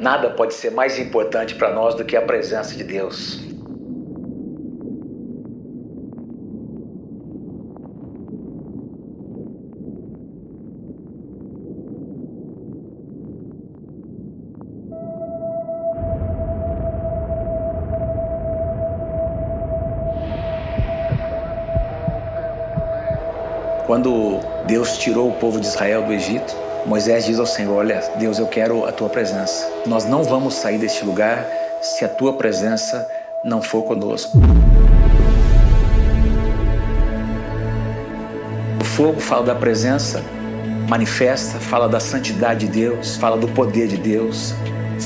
Nada pode ser mais importante para nós do que a presença de Deus. Quando Deus tirou o povo de Israel do Egito, Moisés diz ao Senhor: olha, Deus, eu quero a tua presença. Nós não vamos sair deste lugar se a tua presença não for conosco. O fogo fala da presença manifesta, fala da santidade de Deus, fala do poder de Deus,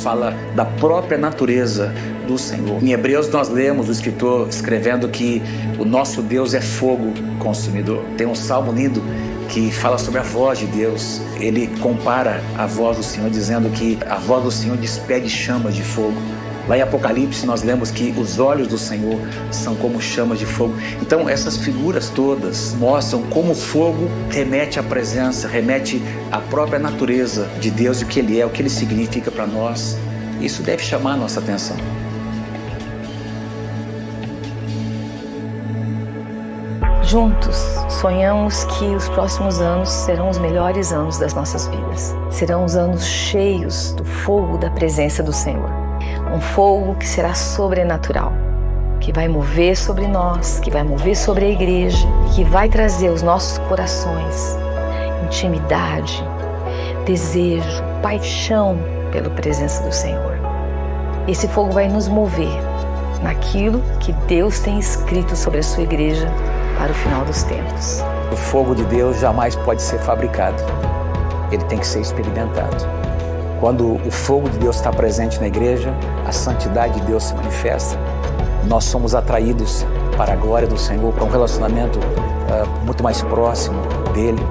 fala da própria natureza do Senhor. Em Hebreus nós lemos o escritor escrevendo que o nosso Deus é fogo consumidor. Tem um salmo lindo que fala sobre a voz de Deus. Ele compara a voz do Senhor dizendo que a voz do Senhor despede chamas de fogo. Lá em Apocalipse nós lemos que os olhos do Senhor são como chamas de fogo. Então essas figuras todas mostram como o fogo remete à presença, remete à própria natureza de Deus, o que Ele é, o que Ele significa para nós. Isso deve chamar a nossa atenção. Juntos, sonhamos que os próximos anos serão os melhores anos das nossas vidas. Serão os anos cheios do fogo da presença do Senhor. Um fogo que será sobrenatural, que vai mover sobre nós, que vai mover sobre a igreja, que vai trazer aos nossos corações intimidade, desejo, paixão pela presença do Senhor. Esse fogo vai nos mover naquilo que Deus tem escrito sobre a sua igreja para o final dos tempos. O fogo de Deus jamais pode ser fabricado. Ele tem que ser experimentado. Quando o fogo de Deus está presente na igreja, a santidade de Deus se manifesta. Nós somos atraídos para a glória do Senhor, para um relacionamento muito mais próximo dele.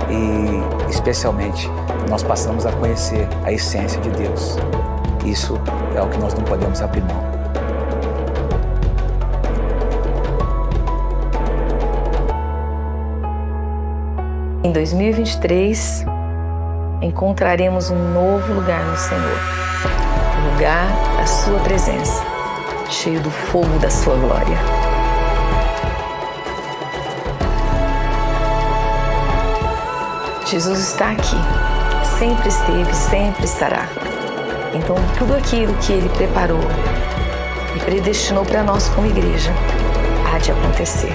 E, especialmente, nós passamos a conhecer a essência de Deus. Isso é o que nós não podemos abrir mão. Em 2023, encontraremos um novo lugar no Senhor, o lugar da sua presença, cheio do fogo da sua glória. Jesus está aqui, sempre esteve, sempre estará. Então, tudo aquilo que Ele preparou e predestinou para nós como igreja, há de acontecer.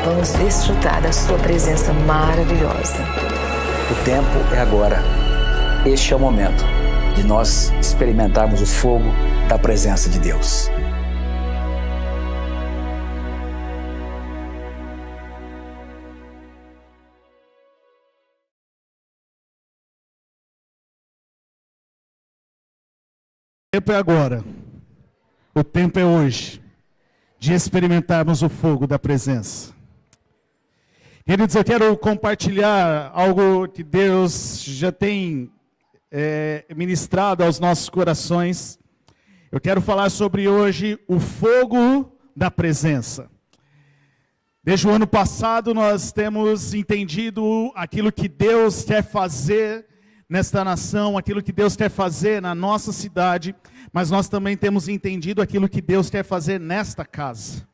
Vamos desfrutar da sua presença maravilhosa. O tempo é agora. Este é o momento de nós experimentarmos o fogo da presença de Deus. O tempo é agora. O tempo é hoje de experimentarmos o fogo da presença. Queridos, eu quero compartilhar algo que Deus já tem ministrado aos nossos corações. Eu quero falar sobre hoje o fogo da presença. Desde o ano passado nós temos entendido aquilo que Deus quer fazer nesta nação, aquilo que Deus quer fazer na nossa cidade, mas nós também temos entendido aquilo que Deus quer fazer nesta casa.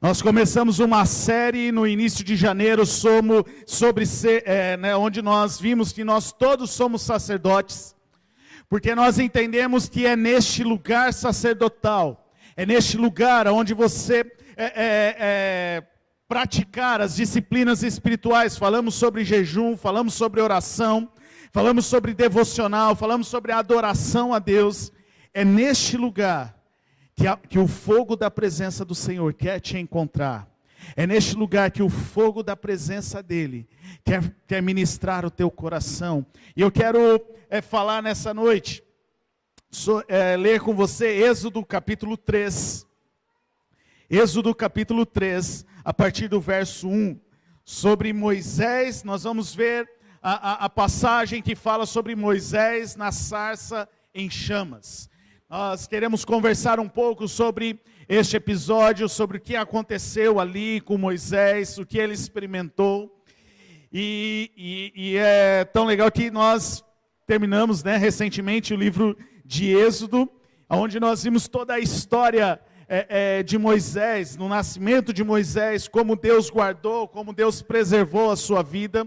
Nós começamos uma série no início de janeiro onde nós vimos que nós todos somos sacerdotes, porque nós entendemos que é neste lugar sacerdotal, é neste lugar onde você praticar as disciplinas espirituais. Falamos sobre jejum, falamos sobre oração, falamos sobre devocional, falamos sobre adoração a Deus. É neste lugar que o fogo da presença do Senhor quer te encontrar. É neste lugar que o fogo da presença dEle quer ministrar o teu coração. E eu quero falar nessa noite, ler com você Êxodo capítulo 3. Êxodo capítulo 3, a partir do verso 1. Sobre Moisés, nós vamos ver a passagem que fala sobre Moisés na sarça em chamas. Nós queremos conversar um pouco sobre este episódio, sobre o que aconteceu ali com Moisés, o que ele experimentou. E é tão legal que nós terminamos, recentemente o livro de Êxodo, onde nós vimos toda a história de Moisés, no nascimento de Moisés, como Deus guardou, como Deus preservou a sua vida,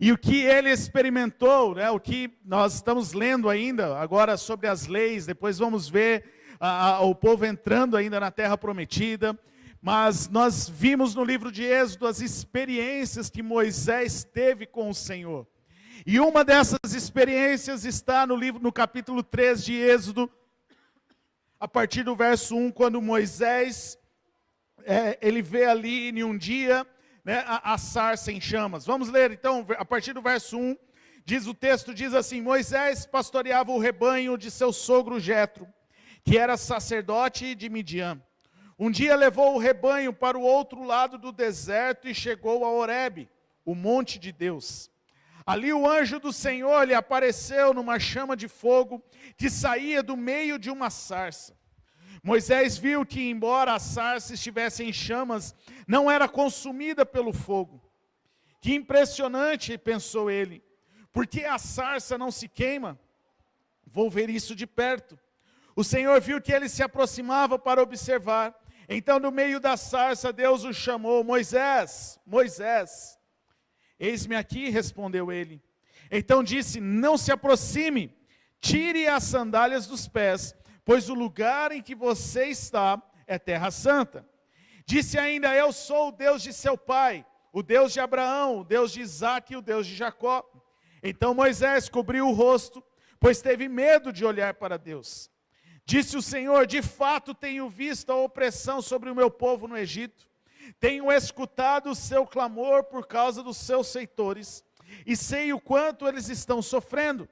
e o que ele experimentou, o que nós estamos lendo ainda, agora sobre as leis, depois vamos ver o povo entrando ainda na terra prometida, mas nós vimos no livro de Êxodo as experiências que Moisés teve com o Senhor. E uma dessas experiências está no capítulo 3 de Êxodo, a partir do verso 1, quando Moisés, ele vê ali em um dia, a sarça em chamas. Vamos ler então, a partir do verso 1, o texto diz assim: Moisés pastoreava o rebanho de seu sogro Jetro, que era sacerdote de Midian. Um dia levou o rebanho para o outro lado do deserto e chegou a Horebe, o monte de Deus. Ali o anjo do Senhor lhe apareceu numa chama de fogo que saía do meio de uma sarça. Moisés viu que, embora a sarça estivesse em chamas, não era consumida pelo fogo. Que impressionante, pensou ele, por que a sarça não se queima? Vou ver isso de perto. O Senhor viu que ele se aproximava para observar. Então, no meio da sarça, Deus o chamou: Moisés, Moisés. Eis-me aqui, respondeu ele. Então disse: não se aproxime, tire as sandálias dos pés, pois o lugar em que você está é terra santa. Disse ainda: eu sou o Deus de seu pai, o Deus de Abraão, o Deus de Isaque e o Deus de Jacó. Então Moisés cobriu o rosto, pois teve medo de olhar para Deus. Disse o Senhor: de fato tenho visto a opressão sobre o meu povo no Egito. Tenho escutado o seu clamor por causa dos seus feitores, e sei o quanto eles estão sofrendo.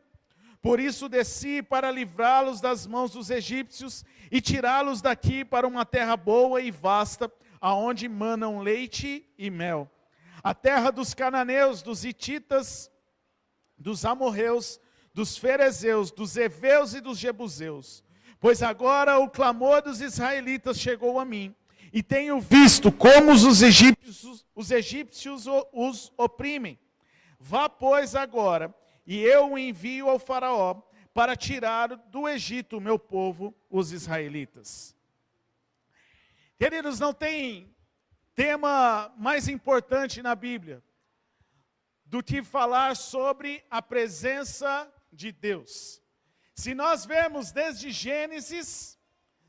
Por isso desci para livrá-los das mãos dos egípcios e tirá-los daqui para uma terra boa e vasta, aonde manam leite e mel. A terra dos cananeus, dos hititas, dos amorreus, dos ferezeus, dos heveus e dos jebuseus. Pois agora o clamor dos israelitas chegou a mim, e tenho visto como os egípcios os oprimem. Vá, pois, agora, e eu o envio ao faraó, para tirar do Egito o meu povo, os israelitas. Queridos, não tem tema mais importante na Bíblia do que falar sobre a presença de Deus. Se nós vemos desde Gênesis,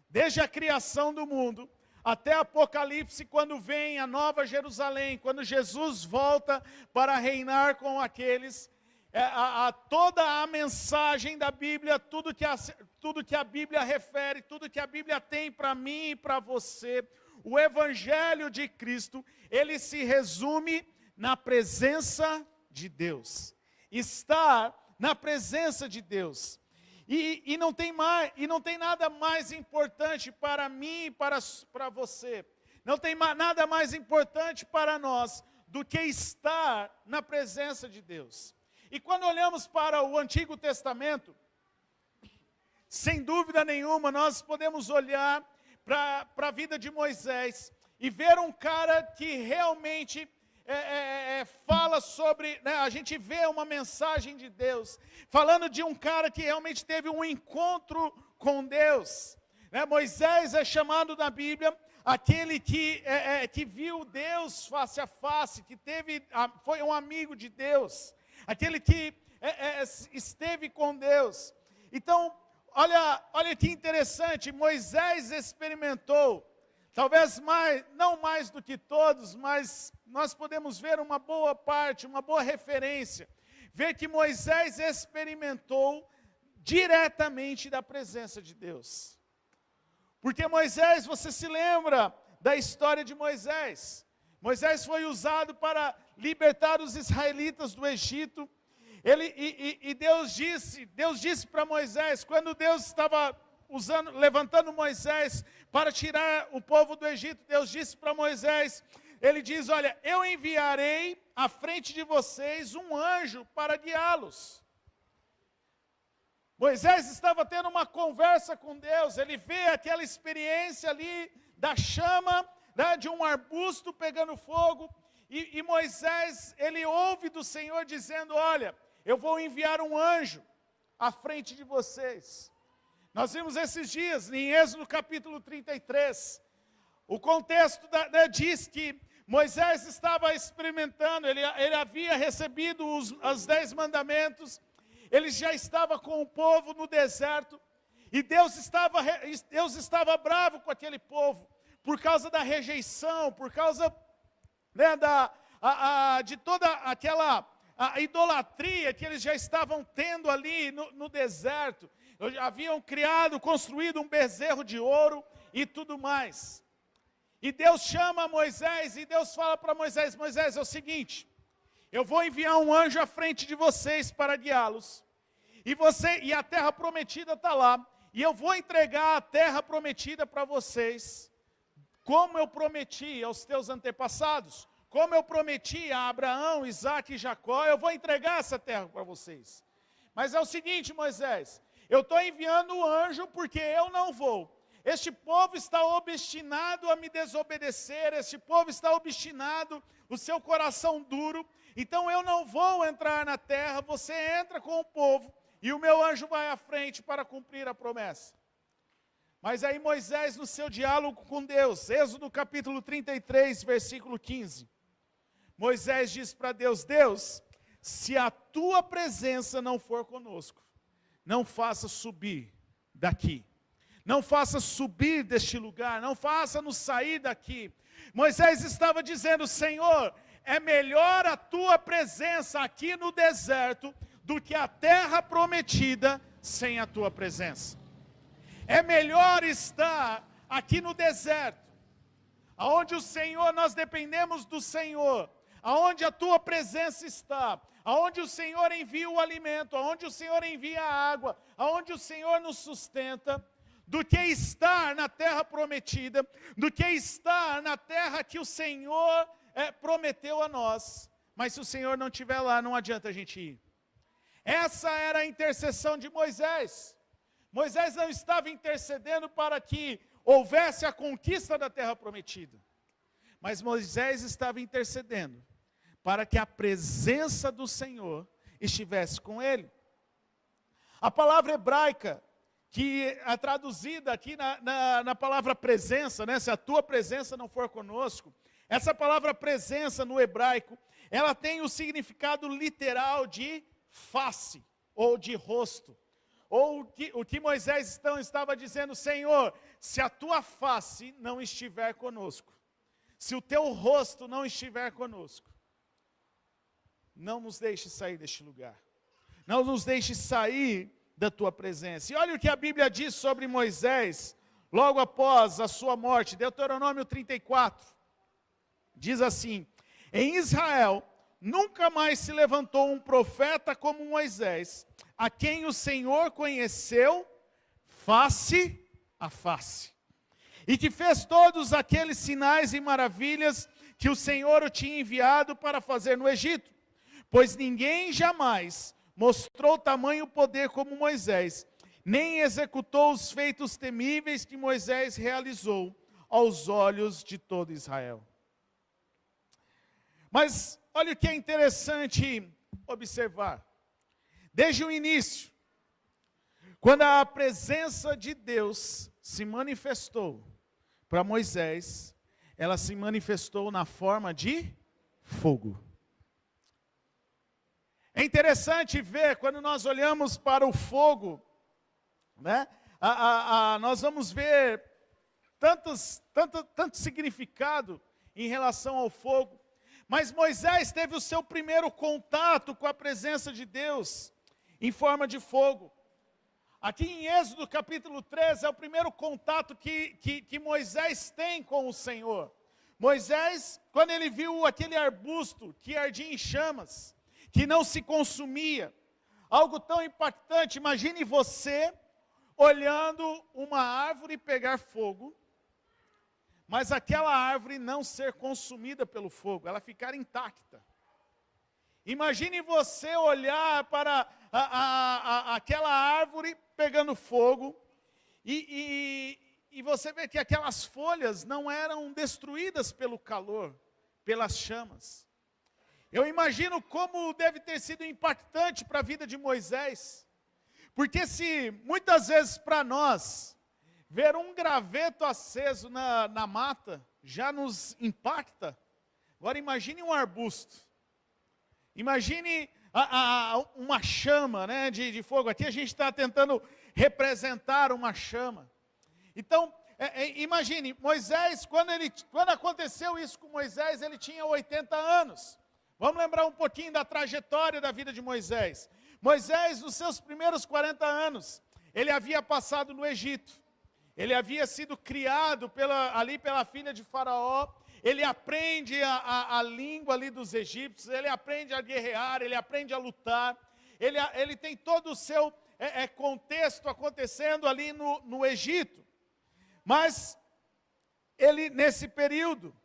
desde a criação do mundo, até Apocalipse, quando vem a Nova Jerusalém, quando Jesus volta para reinar com aqueles, toda a mensagem da Bíblia, tudo que a Bíblia refere, tudo que a Bíblia tem para mim e para você, o Evangelho de Cristo, ele se resume na presença de Deus. Estar na presença de Deus. E não tem nada mais importante para mim e para você. Não tem nada mais importante para nós do que estar na presença de Deus. E quando olhamos para o Antigo Testamento, sem dúvida nenhuma, nós podemos olhar para a vida de Moisés e ver um cara que realmente fala sobre, a gente vê uma mensagem de Deus, falando de um cara que realmente teve um encontro com Deus. Moisés é chamado na Bíblia aquele que viu Deus face a face, que foi um amigo de Deus, aquele que esteve com Deus. Então, olha que interessante, Moisés experimentou, talvez não mais do que todos, mas nós podemos ver uma boa parte, uma boa referência, ver que Moisés experimentou diretamente da presença de Deus. Porque Moisés, você se lembra da história de Moisés? Moisés foi usado para libertar os israelitas do Egito. Deus disse para Moisés, quando Deus estava levantando Moisés para tirar o povo do Egito, Deus disse para Moisés, ele diz: olha, eu enviarei à frente de vocês um anjo para guiá-los. Moisés estava tendo uma conversa com Deus, ele vê aquela experiência ali da chama, de um arbusto pegando fogo, e Moisés, ele ouve do Senhor dizendo: olha, eu vou enviar um anjo. à frente de vocês. Nós vimos esses dias, em Êxodo capítulo 33, o contexto diz que Moisés estava experimentando, ele havia recebido os 10 mandamentos, ele já estava com o povo no deserto, e Deus estava bravo com aquele povo, por causa da rejeição, por causa, né, de toda aquela idolatria que eles já estavam tendo ali no deserto. Haviam construído um bezerro de ouro e tudo mais. E Deus chama Moisés, e Deus fala para Moisés: Moisés, é o seguinte, eu vou enviar um anjo à frente de vocês para guiá-los, e a terra prometida está lá, e eu vou entregar a terra prometida para vocês, como eu prometi aos teus antepassados, como eu prometi a Abraão, Isaque e Jacó, eu vou entregar essa terra para vocês. Mas é o seguinte, Moisés, eu estou enviando o anjo porque eu não vou. Este povo está obstinado a me desobedecer, este povo está obstinado, o seu coração duro, então eu não vou entrar na terra, você entra com o povo, e o meu anjo vai à frente para cumprir a promessa. Mas aí Moisés, no seu diálogo com Deus, Êxodo capítulo 33, versículo 15, Moisés diz para Deus: Deus, se a tua presença não for conosco, não faça subir daqui. Não faça subir deste lugar, não faça nos sair daqui. Moisés estava dizendo: Senhor, é melhor a tua presença aqui no deserto do que a terra prometida sem a tua presença. É melhor estar aqui no deserto, aonde o Senhor, nós dependemos do Senhor, aonde a tua presença está, aonde o Senhor envia o alimento, aonde o Senhor envia a água, aonde o Senhor nos sustenta, do que estar na terra prometida, do que estar na terra que o Senhor prometeu a nós. Mas se o Senhor não estiver lá, não adianta a gente ir. Essa era a intercessão de Moisés. Moisés não estava intercedendo para que houvesse a conquista da terra prometida, mas Moisés estava intercedendo para que a presença do Senhor estivesse com ele. A palavra hebraica, que é traduzida aqui na palavra presença, né? Se a tua presença não for conosco, essa palavra presença no hebraico, ela tem o significado literal de face, ou de rosto, ou o que Moisés então estava dizendo: Senhor, se a tua face não estiver conosco, se o teu rosto não estiver conosco, não nos deixe sair deste lugar, não nos deixe sair da tua presença. E olha o que a Bíblia diz sobre Moisés, logo após a sua morte, Deuteronômio 34, diz assim: em Israel nunca mais se levantou um profeta como Moisés, a quem o Senhor conheceu face a face, e que fez todos aqueles sinais e maravilhas que o Senhor o tinha enviado para fazer no Egito, pois ninguém jamais mostrou tamanho poder como Moisés, nem executou os feitos temíveis que Moisés realizou aos olhos de todo Israel. Mas olha o que é interessante observar. Desde o início, quando a presença de Deus se manifestou para Moisés, ela se manifestou na forma de fogo. É interessante ver, quando nós olhamos para o fogo, né? Nós vamos ver tanto significado em relação ao fogo. Mas Moisés teve o seu primeiro contato com a presença de Deus em forma de fogo. Aqui em Êxodo capítulo 13 é o primeiro contato que Moisés tem com o Senhor. Moisés, quando ele viu aquele arbusto que ardia em chamas, que não se consumia, algo tão impactante. Imagine você olhando uma árvore pegar fogo, mas aquela árvore não ser consumida pelo fogo, ela ficar intacta. Imagine você olhar para aquela árvore pegando fogo, e você vê que aquelas folhas não eram destruídas pelo calor, pelas chamas. Eu imagino como deve ter sido impactante para a vida de Moisés, Porque se muitas vezes para nós, ver um graveto aceso na mata já nos impacta, agora imagine um arbusto. Imagine uma chama, né, de fogo. Aqui a gente está tentando representar uma chama. Então, imagine, Moisés, quando aconteceu isso com Moisés, ele tinha 80 anos. Vamos lembrar um pouquinho da trajetória da vida de Moisés. Moisés, nos seus primeiros 40 anos, ele havia passado no Egito. Ele havia sido criado ali pela filha de Faraó. Ele aprende a língua ali dos egípcios, ele aprende a guerrear, ele aprende a lutar. Ele tem todo o seu contexto acontecendo ali no Egito. Mas ele, nesse período,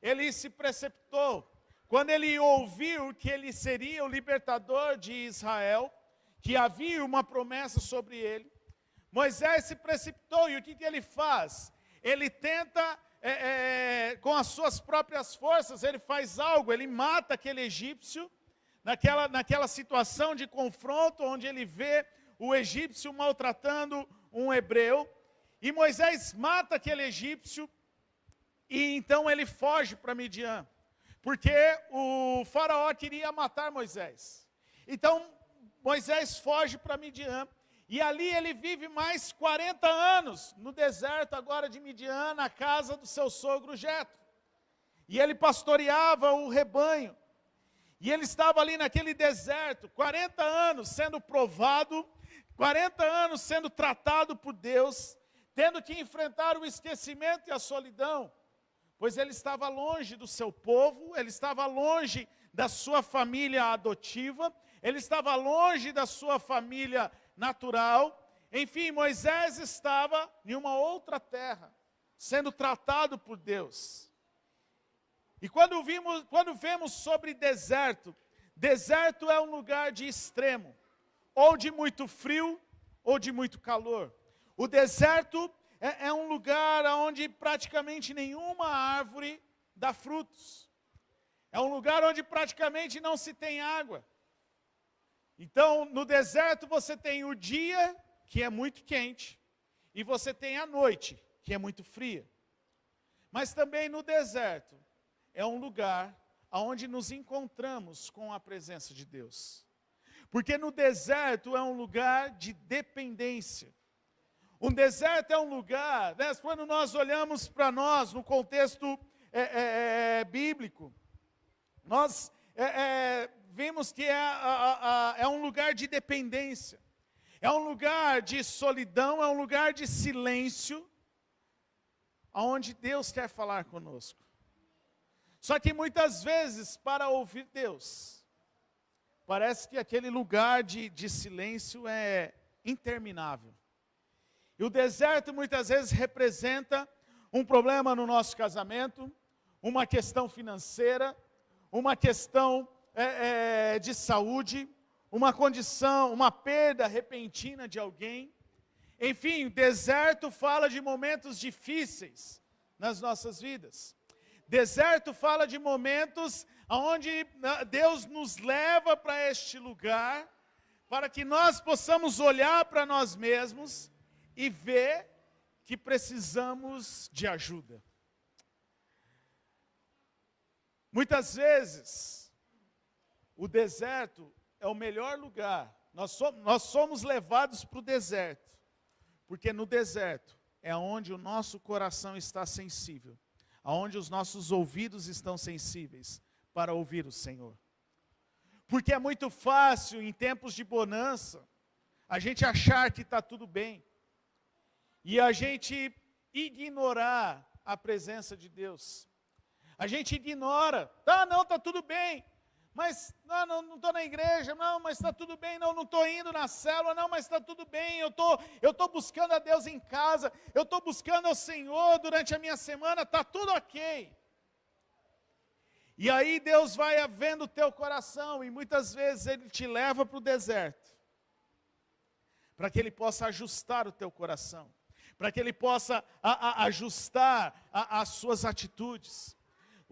ele se precipitou. Quando ele ouviu que ele seria o libertador de Israel, que havia uma promessa sobre ele, Moisés se precipitou, e o que ele faz? Ele tenta, com as suas próprias forças, ele faz algo, ele mata aquele egípcio, naquela situação de confronto, onde ele vê o egípcio maltratando um hebreu, e Moisés mata aquele egípcio, e então ele foge para Midian, porque o faraó queria matar Moisés. Então Moisés foge para Midian, e ali ele vive mais 40 anos, no deserto agora de Midian, na casa do seu sogro Jetro. E ele pastoreava o rebanho, e ele estava ali naquele deserto, 40 anos sendo provado, 40 anos sendo tratado por Deus, tendo que enfrentar o esquecimento e a solidão, pois ele estava longe do seu povo, ele estava longe da sua família adotiva, ele estava longe da sua família natural. Enfim, Moisés estava em uma outra terra, sendo tratado por Deus. E quando vemos sobre deserto, deserto é um lugar de extremo, ou de muito frio, ou de muito calor. O deserto é um lugar onde praticamente nenhuma árvore dá frutos. É um lugar onde praticamente não se tem água. Então, no deserto você tem o dia, que é muito quente, e você tem a noite, que é muito fria. Mas também no deserto é um lugar onde nos encontramos com a presença de Deus. Porque no deserto é um lugar de dependência. Um deserto é um lugar, né, quando nós olhamos para nós, no contexto bíblico, nós vimos que é um lugar de dependência, é um lugar de solidão, é um lugar de silêncio, onde Deus quer falar conosco. Só que muitas vezes, para ouvir Deus, parece que aquele lugar de silêncio é interminável. E o deserto muitas vezes representa um problema no nosso casamento, uma questão financeira, uma questão de saúde, uma condição, uma perda repentina de alguém. Enfim, o deserto fala de momentos difíceis nas nossas vidas. Deserto fala de momentos onde Deus nos leva para este lugar, para que nós possamos olhar para nós mesmos e ver que precisamos de ajuda. Muitas vezes, o deserto é o melhor lugar. Nós somos levados para o deserto, porque no deserto é onde o nosso coração está sensível, onde os nossos ouvidos estão sensíveis para ouvir o Senhor. Porque é muito fácil, em tempos de bonança, a gente achar que está tudo bem, e a gente ignorar a presença de Deus. A gente ignora, não, está tudo bem, mas não estou na igreja, não, mas está tudo bem, não estou indo na célula, não, mas está tudo bem, eu estou buscando a Deus em casa, eu estou buscando ao Senhor durante a minha semana, está tudo ok. E aí Deus vai vendo o teu coração, e muitas vezes Ele te leva para o deserto, para que Ele possa ajustar o teu coração, para que Ele possa ajustar as suas atitudes.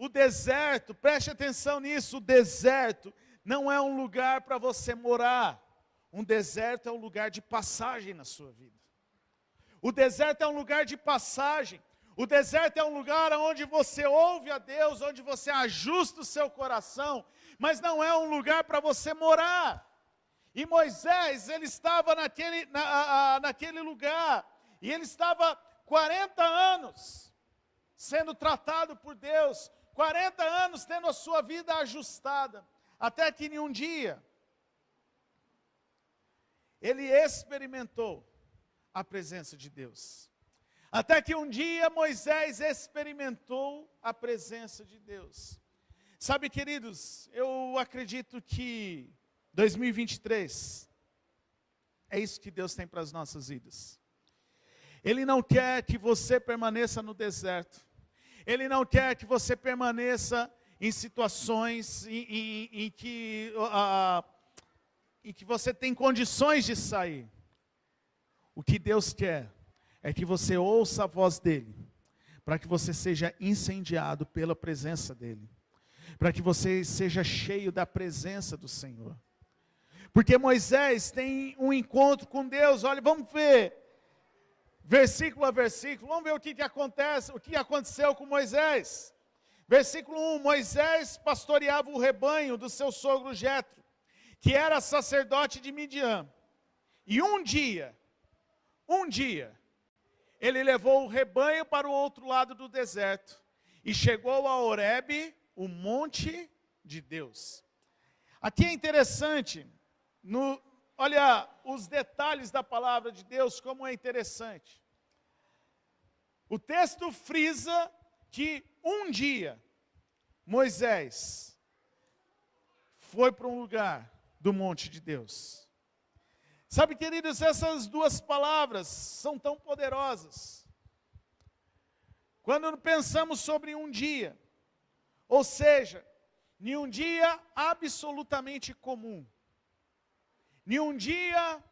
O deserto, preste atenção nisso, o deserto não é um lugar para você morar. Um deserto é um lugar de passagem na sua vida. O deserto é um lugar de passagem. O deserto é um lugar onde você ouve a Deus, onde você ajusta o seu coração, mas não é um lugar para você morar. E Moisés, ele estava naquele lugar, e ele estava 40 anos sendo tratado por Deus, 40 anos tendo a sua vida ajustada, até que em um dia, ele experimentou a presença de Deus. Até que um dia Moisés experimentou a presença de Deus. Sabe, queridos, eu acredito que 2023 é isso que Deus tem para as nossas vidas. Ele não quer que você permaneça no deserto. Ele não quer que você permaneça em situações em que você tem condições de sair. O que Deus quer é que você ouça a voz dEle, para que você seja incendiado pela presença dEle, para que você seja cheio da presença do Senhor. Porque Moisés tem um encontro com Deus. Olha, vamos ver, versículo a versículo, vamos ver o que acontece, o que aconteceu com Moisés. Versículo 1, Moisés pastoreava o rebanho do seu sogro Jetro, que era sacerdote de Midian. E um dia, ele levou o rebanho para o outro lado do deserto, e chegou a Horebe, o monte de Deus. Aqui é interessante, olha os detalhes da palavra de Deus, como é interessante. O texto frisa que um dia, Moisés foi para um lugar do monte de Deus. Sabe, queridos, essas duas palavras são tão poderosas. Quando pensamos sobre um dia, ou seja, em um dia absolutamente comum, em um dia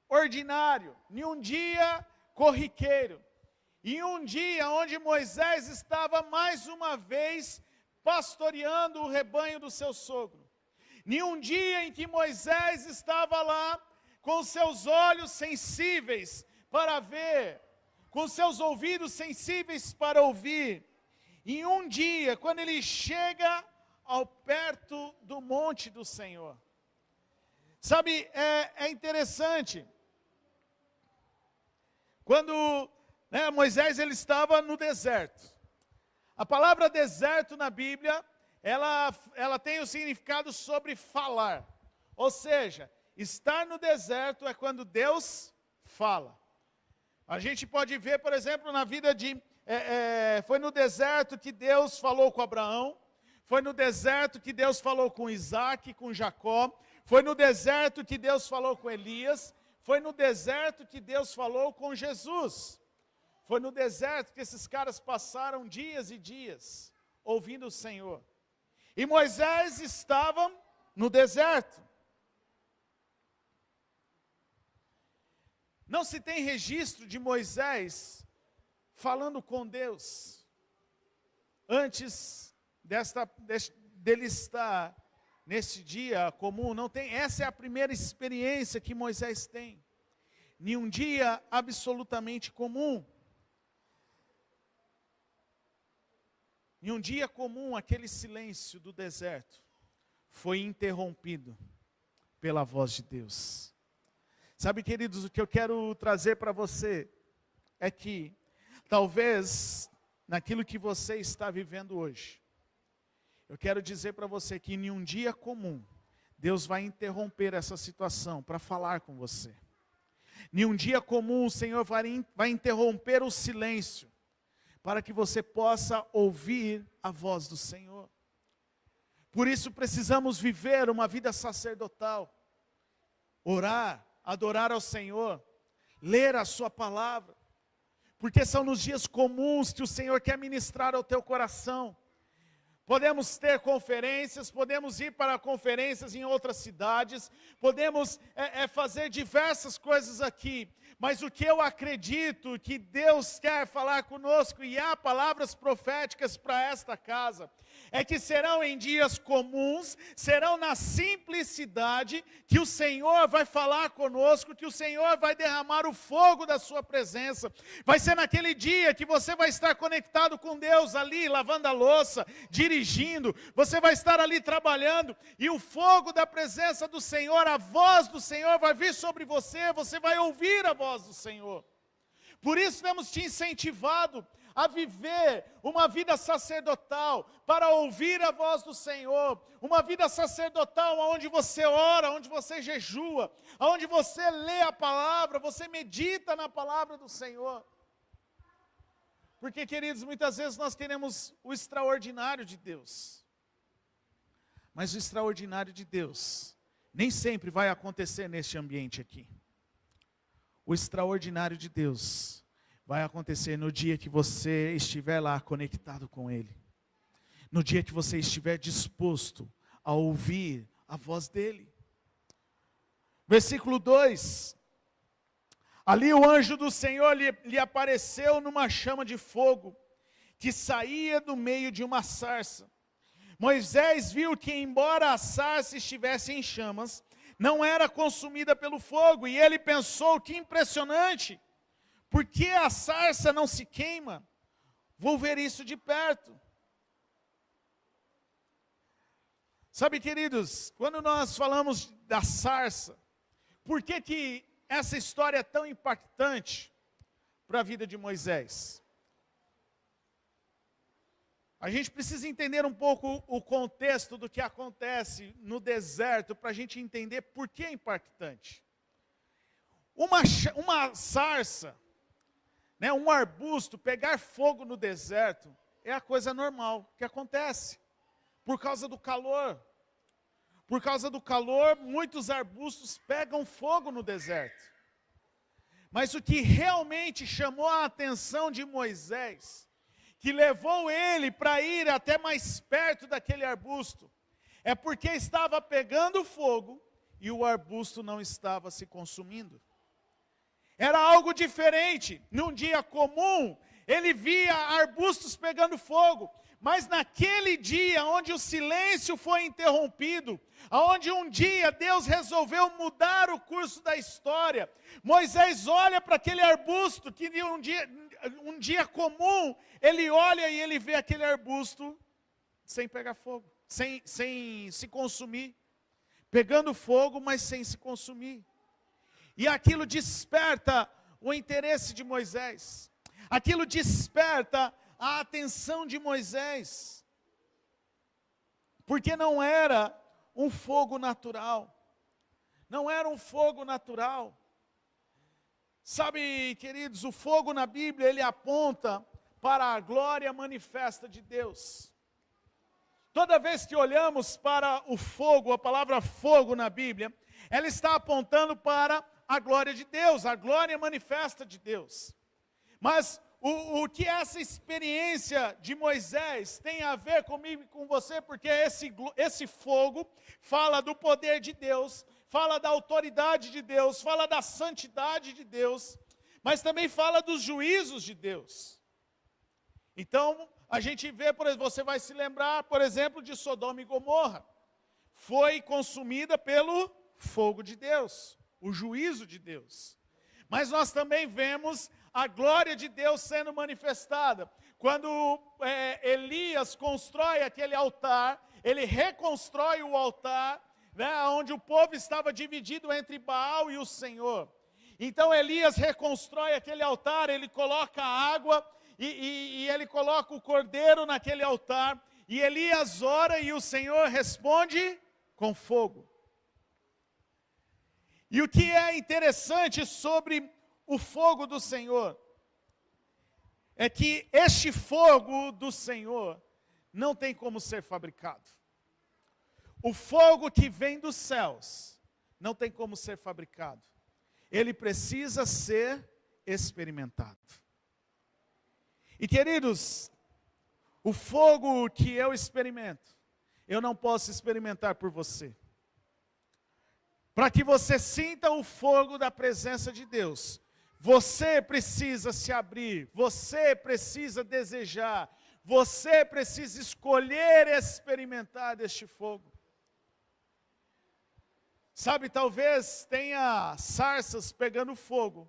ordinário, em um dia corriqueiro, em um dia onde Moisés estava mais uma vez pastoreando o rebanho do seu sogro, em um dia em que Moisés estava lá com seus olhos sensíveis para ver, com seus ouvidos sensíveis para ouvir, em um dia, quando ele chega ao perto do monte do Senhor. Sabe, é interessante, quando Moisés ele estava no deserto. A palavra deserto na Bíblia, ela tem o significado sobre falar, ou seja, estar no deserto é quando Deus fala. A gente pode ver, por exemplo, na vida foi no deserto que Deus falou com Abraão, foi no deserto que Deus falou com Isaac, com Jacó, foi no deserto que Deus falou com Elias, foi no deserto que Deus falou com Jesus. Foi no deserto que esses caras passaram dias e dias ouvindo o Senhor. E Moisés estava no deserto. Não se tem registro de Moisés falando com Deus antes dele estar nesse dia comum. Não tem. Essa é a primeira experiência que Moisés tem. Em um dia absolutamente comum. Em um dia comum, aquele silêncio do deserto foi interrompido pela voz de Deus. Sabe, queridos, o que eu quero trazer para você é que, talvez, naquilo que você está vivendo hoje, eu quero dizer para você que em um dia comum, Deus vai interromper essa situação para falar com você. Em um dia comum, o Senhor vai interromper o silêncio, para que você possa ouvir a voz do Senhor. Por isso precisamos viver uma vida sacerdotal, orar, adorar ao Senhor, ler a sua palavra, porque são nos dias comuns que o Senhor quer ministrar ao teu coração, podemos ter conferências, podemos ir para conferências em outras cidades, podemos fazer diversas coisas aqui, mas o que eu acredito que Deus quer falar conosco, e há palavras proféticas para esta casa, é que serão em dias comuns, serão na simplicidade, que o Senhor vai falar conosco, que o Senhor vai derramar o fogo da sua presença. Vai ser naquele dia que você vai estar conectado com Deus ali, lavando a louça, dirigindo, você vai estar ali trabalhando, e o fogo da presença do Senhor, a voz do Senhor vai vir sobre você, você vai ouvir a voz do Senhor. Por isso temos te incentivado a viver uma vida sacerdotal, para ouvir a voz do Senhor, uma vida sacerdotal onde você ora, onde você jejua, onde você lê a palavra, você medita na palavra do Senhor. Porque, queridos, muitas vezes nós queremos o extraordinário de Deus, mas o extraordinário de Deus nem sempre vai acontecer neste ambiente aqui. O extraordinário de Deus vai acontecer no dia que você estiver lá conectado com Ele. No dia que você estiver disposto a ouvir a voz dEle. Versículo 2. Ali o anjo do Senhor lhe apareceu numa chama de fogo, que saía do meio de uma sarça. Moisés viu que, embora a sarça estivesse em chamas, não era consumida pelo fogo, e ele pensou: que impressionante! Por que a sarça não se queima? Vou ver isso de perto. Sabe, queridos, quando nós falamos da sarça, por que essa história é tão impactante para a vida de Moisés? A gente precisa entender um pouco o contexto do que acontece no deserto, para a gente entender por que é impactante. Uma sarça, né, um arbusto, pegar fogo no deserto, é a coisa normal que acontece, por causa do calor. Por causa do calor, muitos arbustos pegam fogo no deserto. Mas o que realmente chamou a atenção de Moisés, que levou ele para ir até mais perto daquele arbusto, é porque estava pegando fogo e o arbusto não estava se consumindo. Era algo diferente. Num dia comum, ele via arbustos pegando fogo, mas naquele dia onde o silêncio foi interrompido, onde um dia Deus resolveu mudar o curso da história, Moisés olha para aquele arbusto, que um dia comum, ele olha e ele vê aquele arbusto sem pegar fogo, sem se consumir, pegando fogo, mas sem se consumir. E aquilo desperta o interesse de Moisés, aquilo desperta a atenção de Moisés, porque não era um fogo natural, não era um fogo natural. Sabe, queridos, o fogo na Bíblia, ele aponta para a glória manifesta de Deus. Toda vez que olhamos para o fogo, a palavra fogo na Bíblia, ela está apontando para a glória de Deus, a glória manifesta de Deus. Mas o que essa experiência de Moisés tem a ver comigo e com você? Porque esse fogo fala do poder de Deus, fala da autoridade de Deus, fala da santidade de Deus, mas também fala dos juízos de Deus. Então, a gente vê, por exemplo, você vai se lembrar, por exemplo, de Sodoma e Gomorra. Foi consumida pelo fogo de Deus, o juízo de Deus. Mas nós também vemos a glória de Deus sendo manifestada. Quando Elias constrói aquele altar, ele reconstrói o altar, né, onde o povo estava dividido entre Baal e o Senhor. Então Elias reconstrói aquele altar, ele coloca água e ele coloca o cordeiro naquele altar, e Elias ora e o Senhor responde com fogo. E o que é interessante sobre o fogo do Senhor é que este fogo do Senhor não tem como ser fabricado. O fogo que vem dos céus não tem como ser fabricado. Ele precisa ser experimentado. E, queridos, O fogo que eu experimento, eu não posso experimentar por você. Para que você sinta o fogo da presença de Deus, você precisa se abrir, você precisa desejar, você precisa escolher experimentar deste fogo. Sabe, talvez tenha sarças pegando fogo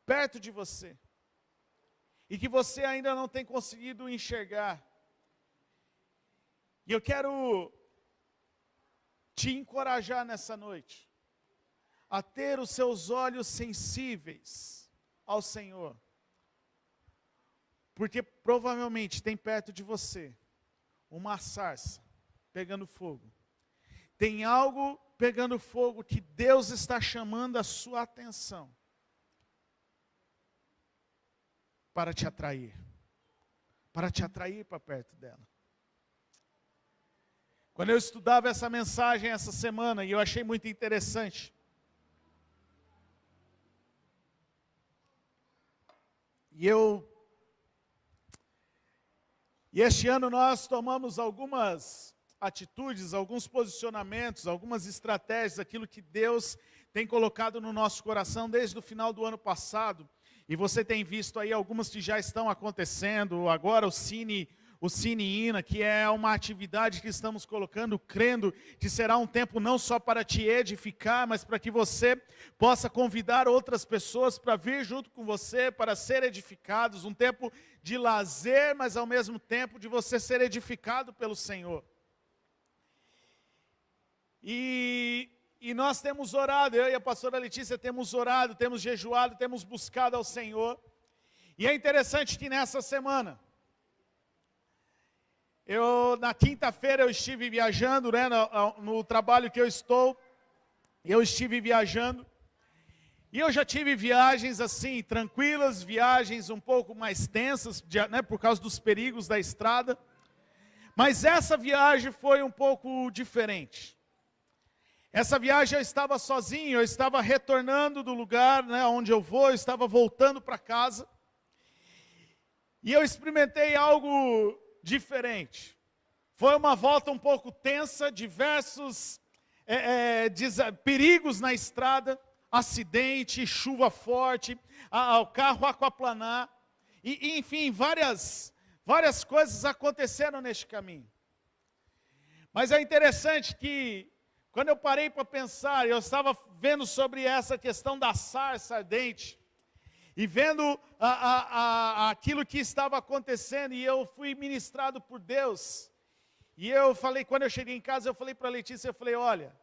perto de você, e que você ainda não tem conseguido enxergar. E eu quero te encorajar nessa noite, a ter os seus olhos sensíveis ao Senhor. Porque provavelmente tem perto de você uma sarça pegando fogo. Tem algo pegando fogo que Deus está chamando a sua atenção para te atrair para perto dela. Quando eu estudava essa mensagem essa semana, e eu achei muito interessante, e este ano nós tomamos algumas atitudes, alguns posicionamentos, algumas estratégias, aquilo que Deus tem colocado no nosso coração desde o final do ano passado, e você tem visto aí algumas que já estão acontecendo, agora o Cine Ina, que é uma atividade que estamos colocando, crendo que será um tempo não só para te edificar, mas para que você possa convidar outras pessoas para vir junto com você, para ser edificados, um tempo de lazer, mas ao mesmo tempo de você ser edificado pelo Senhor. E nós temos orado, eu e a pastora Letícia temos orado, temos jejuado, temos buscado ao Senhor. E é interessante que nessa semana, na quinta-feira eu estive viajando, né, no trabalho que eu estive viajando. E eu já tive viagens assim, tranquilas, viagens um pouco mais tensas, né, por causa dos perigos da estrada. Mas essa viagem foi um pouco diferente. Essa viagem eu estava sozinho, eu estava retornando do lugar, né, onde eu vou, eu estava voltando para casa. E eu experimentei algo diferente. Foi uma volta um pouco tensa, diversos perigos na estrada, acidente, chuva forte, o carro aquaplanar, e enfim, várias coisas aconteceram neste caminho. Mas é interessante que, quando eu parei para pensar, eu estava vendo sobre essa questão da sarça ardente, e vendo aquilo que estava acontecendo, e eu fui ministrado por Deus. E eu falei, quando eu cheguei em casa, eu falei para a Letícia, eu falei, olha,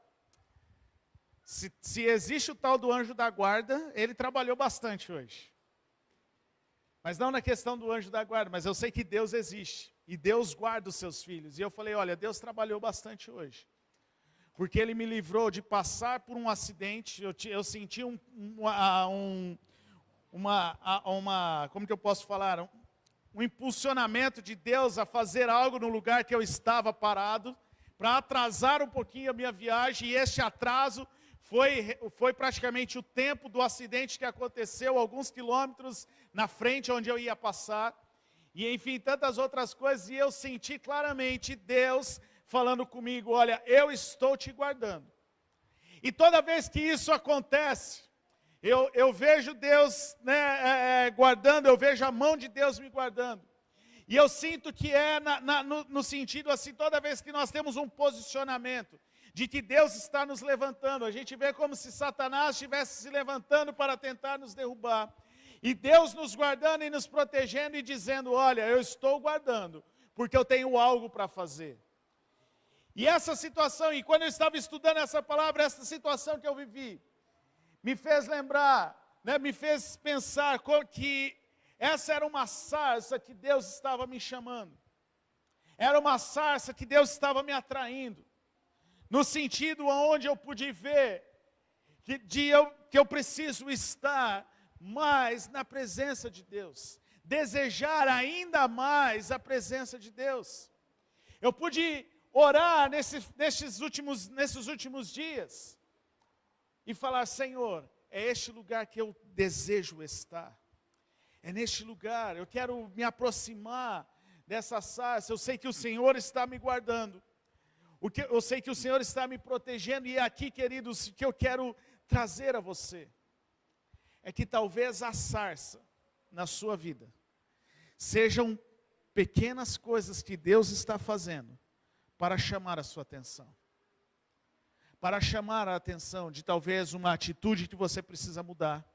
se existe o tal do anjo da guarda, ele trabalhou bastante hoje. Mas não na questão do anjo da guarda, mas eu sei que Deus existe, e Deus guarda os seus filhos. E eu falei, olha, Deus trabalhou bastante hoje. Porque Ele me livrou de passar por um acidente, eu senti como que eu posso falar, um impulsionamento de Deus a fazer algo no lugar que eu estava parado, para atrasar um pouquinho a minha viagem, e este atraso foi praticamente o tempo do acidente que aconteceu, alguns quilômetros na frente onde eu ia passar, e enfim, tantas outras coisas, e eu senti claramente Deus falando comigo, olha, eu estou te guardando. E toda vez que isso acontece, eu vejo Deus, né, guardando, eu vejo a mão de Deus me guardando. E eu sinto que no sentido assim, toda vez que nós temos um posicionamento, de que Deus está nos levantando, a gente vê como se Satanás estivesse se levantando para tentar nos derrubar. E Deus nos guardando e nos protegendo e dizendo, olha, eu estou guardando, porque eu tenho algo para fazer. E essa situação, e quando eu estava estudando essa palavra, essa situação que eu vivi, me fez lembrar, né, me fez pensar que essa era uma sarça que Deus estava me chamando. Era uma sarça que Deus estava me atraindo. No sentido onde eu pude ver que eu preciso estar mais na presença de Deus. Desejar ainda mais a presença de Deus. Eu pude orar nesses últimos dias. E falar, Senhor, é este lugar que eu desejo estar. É neste lugar, eu quero me aproximar dessa sarça, eu sei que o Senhor está me guardando, eu sei que o Senhor está me protegendo, e é aqui, queridos, que eu quero trazer a você, é que talvez a sarça na sua vida, sejam pequenas coisas que Deus está fazendo, para chamar a sua atenção, para chamar a atenção de talvez uma atitude que você precisa mudar,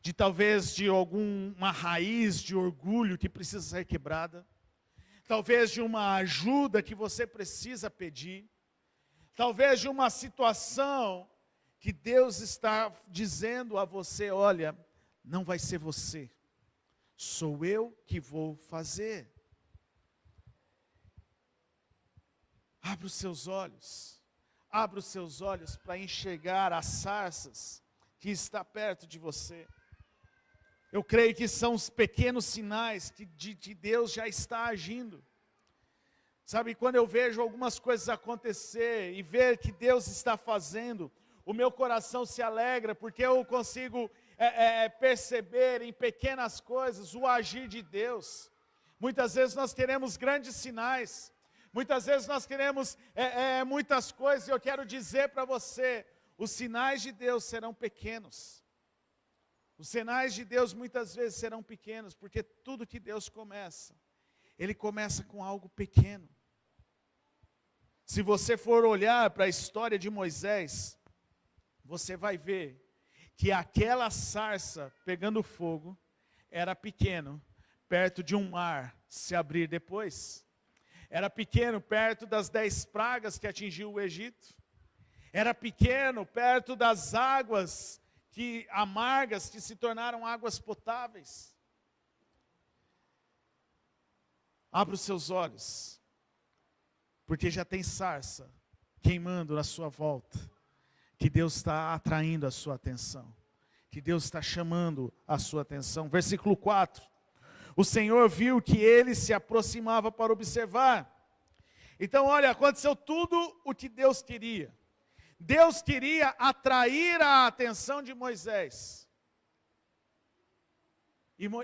de talvez de alguma raiz de orgulho que precisa ser quebrada, talvez de uma ajuda que você precisa pedir, talvez de uma situação que Deus está dizendo a você, olha, não vai ser você, sou eu que vou fazer. Abra os seus olhos para enxergar as sarças que está perto de você. Eu creio que são os pequenos sinais que de Deus já está agindo. Sabe, quando eu vejo algumas coisas acontecer e ver que Deus está fazendo, o meu coração se alegra, porque eu consigo perceber em pequenas coisas o agir de Deus. Muitas vezes nós queremos grandes sinais, muitas vezes nós queremos muitas coisas, e eu quero dizer para você, os sinais de Deus serão pequenos. Os sinais de Deus muitas vezes serão pequenos, porque tudo que Deus começa, Ele começa com algo pequeno. Se você for olhar para a história de Moisés, você vai ver que aquela sarça pegando fogo era pequeno, perto de um mar se abrir depois. Era pequeno perto das 10 pragas que atingiu o Egito. Era pequeno perto das águas amargas que se tornaram águas potáveis. Abra os seus olhos, porque já tem sarça queimando na sua volta, que Deus está atraindo a sua atenção, que Deus está chamando a sua atenção. Versículo 4, o Senhor viu que ele se aproximava para observar. Então olha, aconteceu tudo o que Deus queria. Deus queria atrair a atenção de Moisés,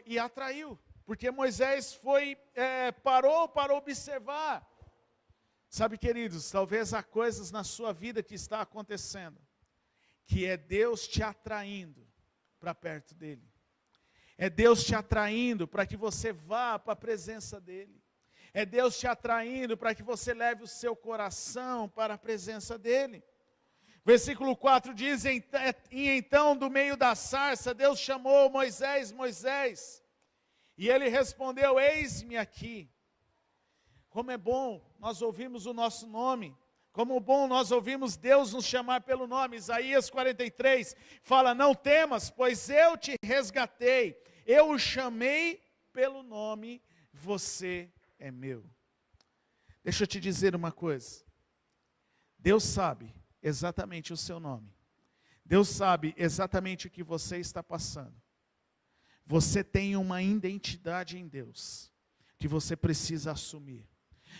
e atraiu, porque Moisés parou para observar. Sabe, queridos, talvez há coisas na sua vida que está acontecendo, que é Deus te atraindo para perto dEle, é Deus te atraindo para que você vá para a presença dEle, é Deus te atraindo para que você leve o seu coração para a presença dEle. Versículo 4 diz, e então do meio da sarça, Deus chamou Moisés, Moisés, e ele respondeu, eis-me aqui. Como é bom nós ouvirmos o nosso nome, como bom nós ouvimos Deus nos chamar pelo nome. Isaías 43 fala, não temas, pois eu te resgatei, eu o chamei pelo nome, você é meu. Deixa eu te dizer uma coisa, Deus sabe exatamente o seu nome. Deus sabe exatamente o que você está passando. Você tem uma identidade em Deus, que você precisa assumir.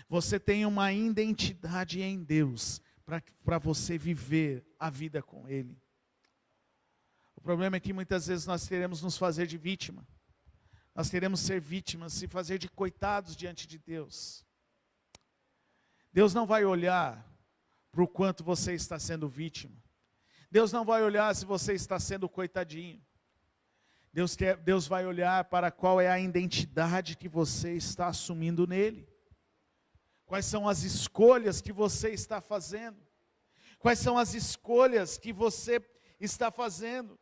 Você tem uma identidade em Deus, para você viver a vida com Ele. O problema é que muitas vezes nós queremos nos fazer de vítima. Nós queremos ser vítimas, se fazer de coitados diante de Deus. Deus não vai olhar para o quanto você está sendo vítima. Deus não vai olhar se você está sendo coitadinho. Deus vai olhar para qual é a identidade que você está assumindo nele. Quais são as escolhas que você está fazendo? Quais são as escolhas que você está fazendo?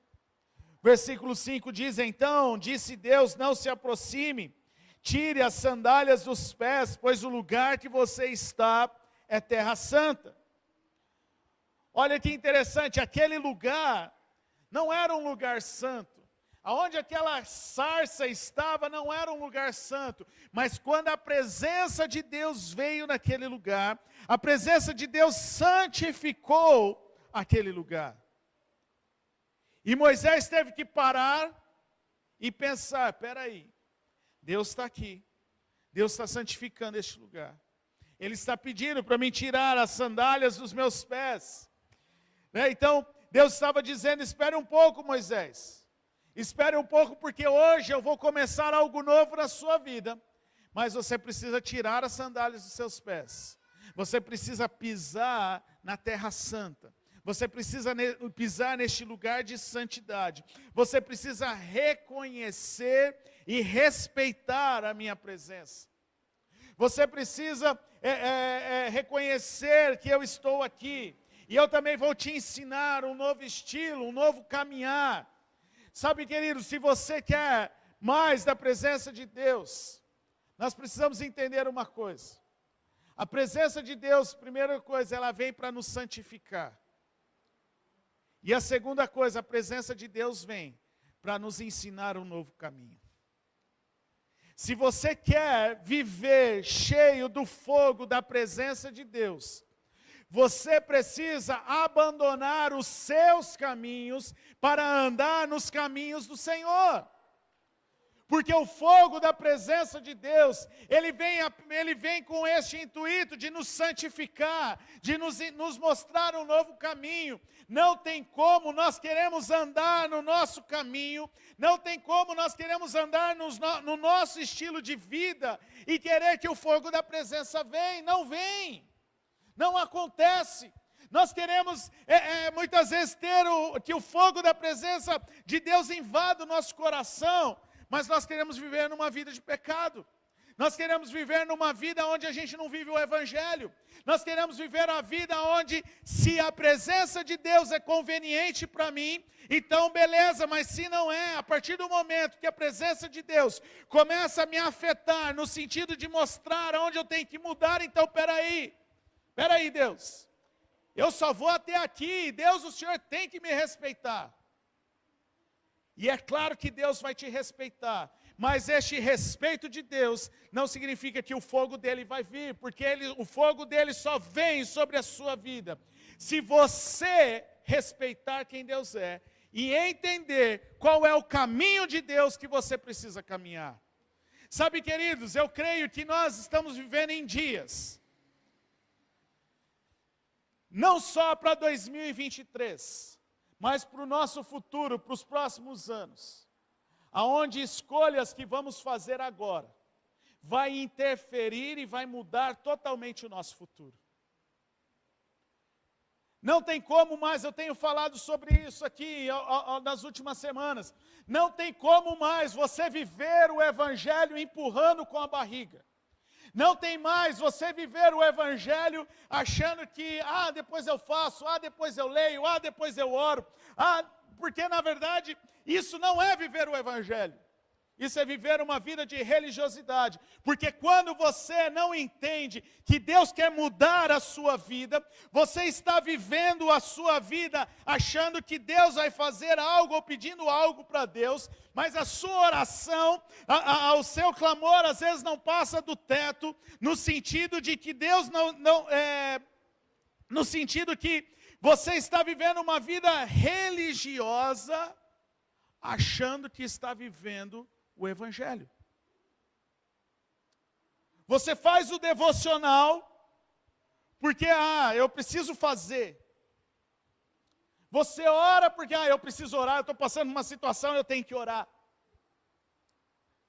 Versículo 5 diz, então, disse Deus, não se aproxime, tire as sandálias dos pés, pois o lugar que você está é terra santa. Olha que interessante, aquele lugar não era um lugar santo. Aonde aquela sarça estava não era um lugar santo. Mas quando a presença de Deus veio naquele lugar, a presença de Deus santificou aquele lugar. E Moisés teve que parar e pensar, espera aí, Deus está aqui. Deus está santificando este lugar. Ele está pedindo para mim tirar as sandálias dos meus pés. Então, Deus estava dizendo, espere um pouco, Moisés. Espere um pouco, porque hoje eu vou começar algo novo na sua vida. mas você precisa tirar as sandálias dos seus pés. Você precisa pisar na terra santa. Você precisa pisar neste lugar de santidade. Você precisa reconhecer e respeitar a minha presença. Você precisa reconhecer que eu estou aqui. E eu também vou te ensinar um novo estilo, um novo caminhar. Sabe, querido, se você quer mais da presença de Deus, nós precisamos entender uma coisa. A presença de Deus, primeira coisa, ela vem para nos santificar. E a segunda coisa, a presença de Deus vem para nos ensinar um novo caminho. Se você quer viver cheio do fogo da presença de Deus, você precisa abandonar os seus caminhos para andar nos caminhos do Senhor. Porque o fogo da presença de Deus, ele vem com este intuito de nos santificar, de nos mostrar um novo caminho. Não tem como nós queremos andar no nosso caminho, não tem como nós queremos andar no nosso estilo de vida e querer que o fogo da presença venha. Não vem, não acontece. Nós queremos muitas vezes que o fogo da presença de Deus invada o nosso coração, mas nós queremos viver numa vida de pecado. Nós queremos viver numa vida onde a gente não vive o Evangelho. Nós queremos viver a vida onde, se a presença de Deus é conveniente para mim, então beleza, mas se não é, a partir do momento que a presença de Deus começa a me afetar, no sentido de mostrar onde eu tenho que mudar, então peraí, Deus, eu só vou até aqui, Deus, o Senhor tem que me respeitar. E é claro que Deus vai te respeitar, mas este respeito de Deus não significa que o fogo dele vai vir, porque o fogo dele só vem sobre a sua vida se você respeitar quem Deus é e entender qual é o caminho de Deus que você precisa caminhar. Sabe, queridos, eu creio que nós estamos vivendo em dias, não só para 2023, mas para o nosso futuro, para os próximos anos, aonde escolhas que vamos fazer agora, vai interferir e vai mudar totalmente o nosso futuro. Não tem como mais, eu tenho falado sobre isso aqui nas últimas semanas, não tem como mais você viver o Evangelho empurrando com a barriga. Não tem mais você viver o Evangelho achando que, depois eu faço, depois eu leio, depois eu oro. Porque na verdade, isso não é viver o Evangelho. Isso é viver uma vida de religiosidade. Porque quando você não entende que Deus quer mudar a sua vida, você está vivendo a sua vida achando que Deus vai fazer algo ou pedindo algo para Deus, mas a sua oração, o seu clamor às vezes não passa do teto, no sentido de que Deus no sentido que você está vivendo uma vida religiosa, achando que está vivendo o Evangelho. Você faz o devocional, porque, eu preciso fazer. Você ora porque, eu preciso orar, eu estou passando uma situação, eu tenho que orar.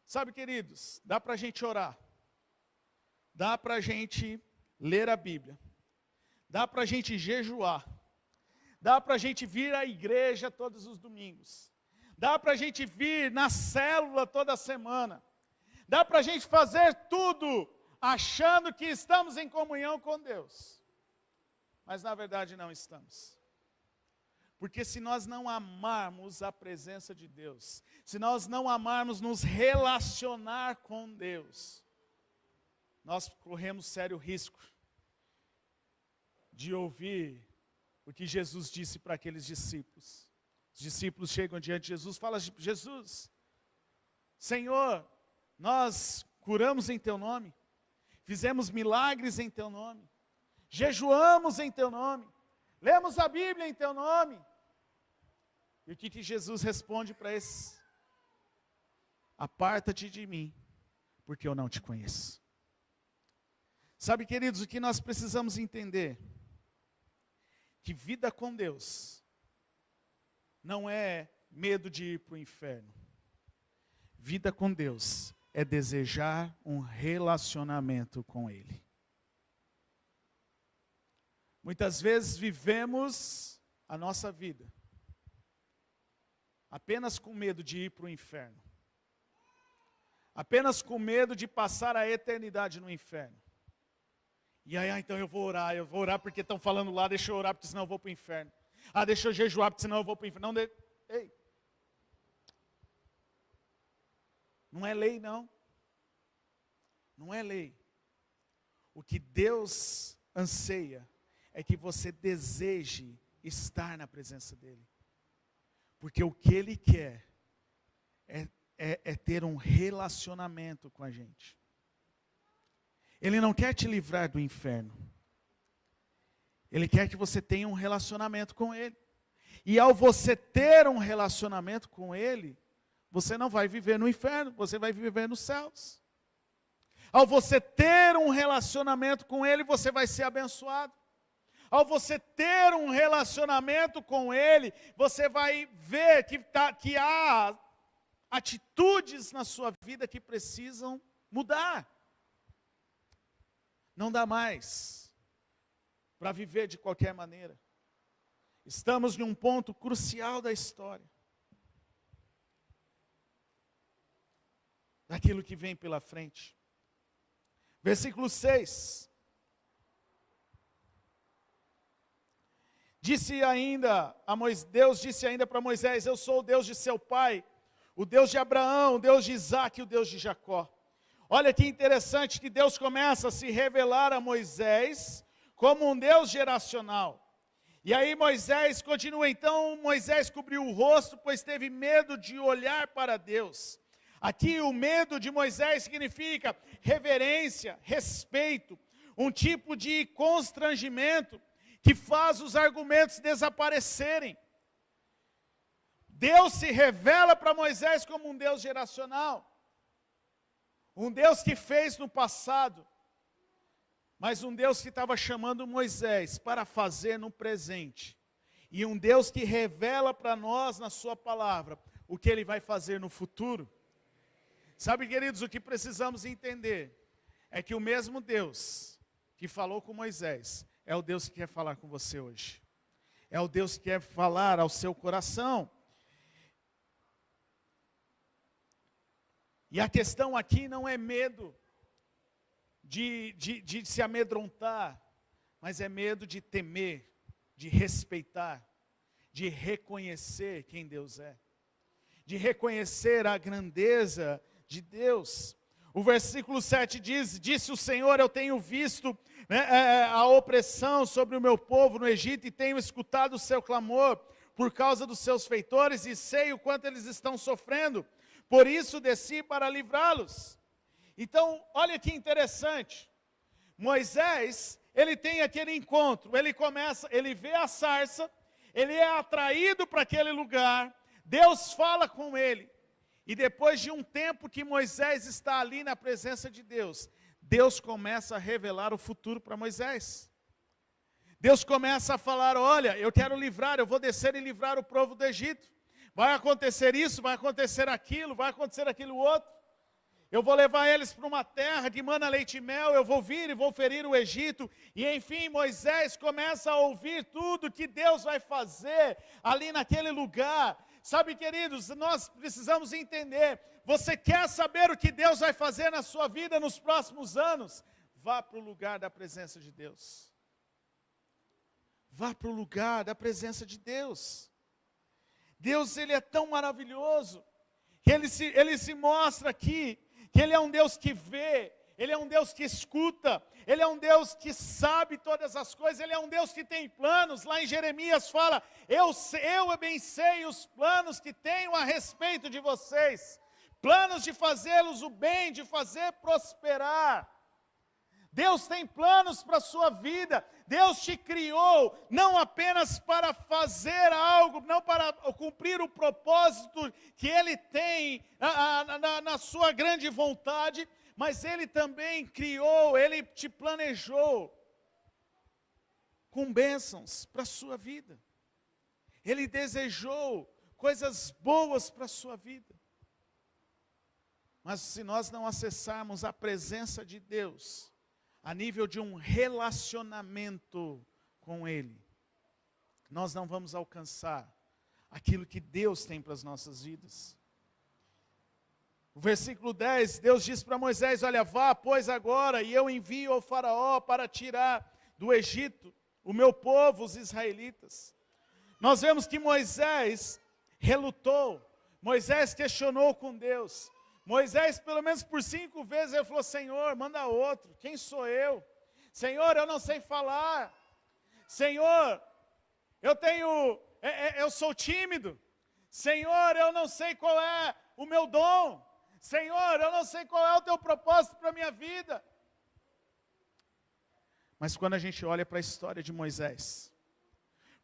Sabe, queridos, dá para a gente orar. Dá para a gente ler a Bíblia. Dá para a gente jejuar. Dá para a gente vir à igreja todos os domingos. Dá para a gente vir na célula toda semana. Dá para a gente fazer tudo achando que estamos em comunhão com Deus. Mas na verdade não estamos. Porque se nós não amarmos a presença de Deus, se nós não amarmos nos relacionar com Deus, nós corremos sério risco de ouvir o que Jesus disse para aqueles discípulos. Os discípulos chegam diante de Jesus e falam: Jesus, Senhor, nós curamos em Teu nome, fizemos milagres em Teu nome, jejuamos em Teu nome, lemos a Bíblia em Teu nome. E o que Jesus responde para esses? Aparta-te de mim, porque eu não te conheço. Sabe, queridos, o que nós precisamos entender? Que vida com Deus não é medo de ir para o inferno. Vida com Deus é desejar um relacionamento com Ele. Muitas vezes vivemos a nossa vida apenas com medo de ir para o inferno. Apenas com medo de passar a eternidade no inferno. E aí, então eu vou orar porque estão falando lá, deixa eu orar porque senão eu vou para o inferno. Deixa eu jejuar porque senão eu vou para o inferno. Não, ei. Não é lei, não. Não é lei. O que Deus anseia é que você deseje estar na presença dEle. Porque o que Ele quer é ter um relacionamento com a gente. Ele não quer te livrar do inferno. Ele quer que você tenha um relacionamento com Ele. E ao você ter um relacionamento com Ele, você não vai viver no inferno, você vai viver nos céus. Ao você ter um relacionamento com Ele, você vai ser abençoado. Ao você ter um relacionamento com Ele, você vai ver que há atitudes na sua vida que precisam mudar. Não dá mais para viver de qualquer maneira. Estamos em um ponto crucial da história. Daquilo que vem pela frente. Versículo 6. Deus disse ainda para Moisés: eu sou o Deus de seu pai, o Deus de Abraão, o Deus de Isaque e o Deus de Jacó. Olha que interessante que Deus começa a se revelar a Moisés como um Deus geracional. E aí Moisés continua, então Moisés cobriu o rosto, pois teve medo de olhar para Deus. Aqui o medo de Moisés significa reverência, respeito, um tipo de constrangimento que faz os argumentos desaparecerem. Deus se revela para Moisés como um Deus geracional. Um Deus que fez no passado, mas um Deus que estava chamando Moisés para fazer no presente. E um Deus que revela para nós na sua palavra o que Ele vai fazer no futuro. Sabe, queridos, o que precisamos entender é que o mesmo Deus que falou com Moisés é o Deus que quer falar com você hoje. É o Deus que quer falar ao seu coração. E a questão aqui não é medo de se amedrontar, mas é medo de temer, de respeitar, de reconhecer quem Deus é, de reconhecer a grandeza de Deus. O versículo 7 diz: disse o Senhor, eu tenho visto a opressão sobre o meu povo no Egito e tenho escutado o seu clamor por causa dos seus feitores e sei o quanto eles estão sofrendo. Por isso desci para livrá-los. Então, olha que interessante. Moisés, ele tem aquele encontro, ele vê a sarça, ele é atraído para aquele lugar, Deus fala com ele. E depois de um tempo que Moisés está ali na presença de Deus, Deus começa a revelar o futuro para Moisés. Deus começa a falar: olha, eu quero livrar, eu vou descer e livrar o povo do Egito. Vai acontecer isso, vai acontecer aquilo, vai acontecer aquilo outro. Eu vou levar eles para uma terra que mana leite e mel, eu vou vir e vou ferir o Egito. E enfim, Moisés começa a ouvir tudo que Deus vai fazer ali naquele lugar. Sabe, queridos, nós precisamos entender, você quer saber o que Deus vai fazer na sua vida nos próximos anos? Vá para o lugar da presença de Deus. Vá para o lugar da presença de Deus. Deus, Ele é tão maravilhoso, que Ele se mostra aqui, que Ele é um Deus que vê, Ele é um Deus que escuta, Ele é um Deus que sabe todas as coisas, Ele é um Deus que tem planos. Lá em Jeremias fala: eu bem sei os planos que tenho a respeito de vocês, planos de fazê-los o bem, de fazer prosperar. Deus tem planos para a sua vida. Deus te criou não apenas para fazer algo, não para cumprir o propósito que Ele tem na sua grande vontade, mas Ele também criou, Ele te planejou com bênçãos para a sua vida. Ele desejou coisas boas para a sua vida. Mas se nós não acessarmos a presença de Deus, a nível de um relacionamento com Ele, nós não vamos alcançar aquilo que Deus tem para as nossas vidas. O versículo 10, Deus diz para Moisés: olha, vá, pois agora, e eu envio ao faraó para tirar do Egito o meu povo, os israelitas. Nós vemos que Moisés relutou, Moisés questionou com Deus. Moisés, pelo menos por 5 vezes, ele falou: Senhor, manda outro, quem sou eu? Senhor, eu não sei falar. Senhor, eu sou tímido. Senhor, eu não sei qual é o meu dom. Senhor, eu não sei qual é o teu propósito para a minha vida. Mas quando a gente olha para a história de Moisés,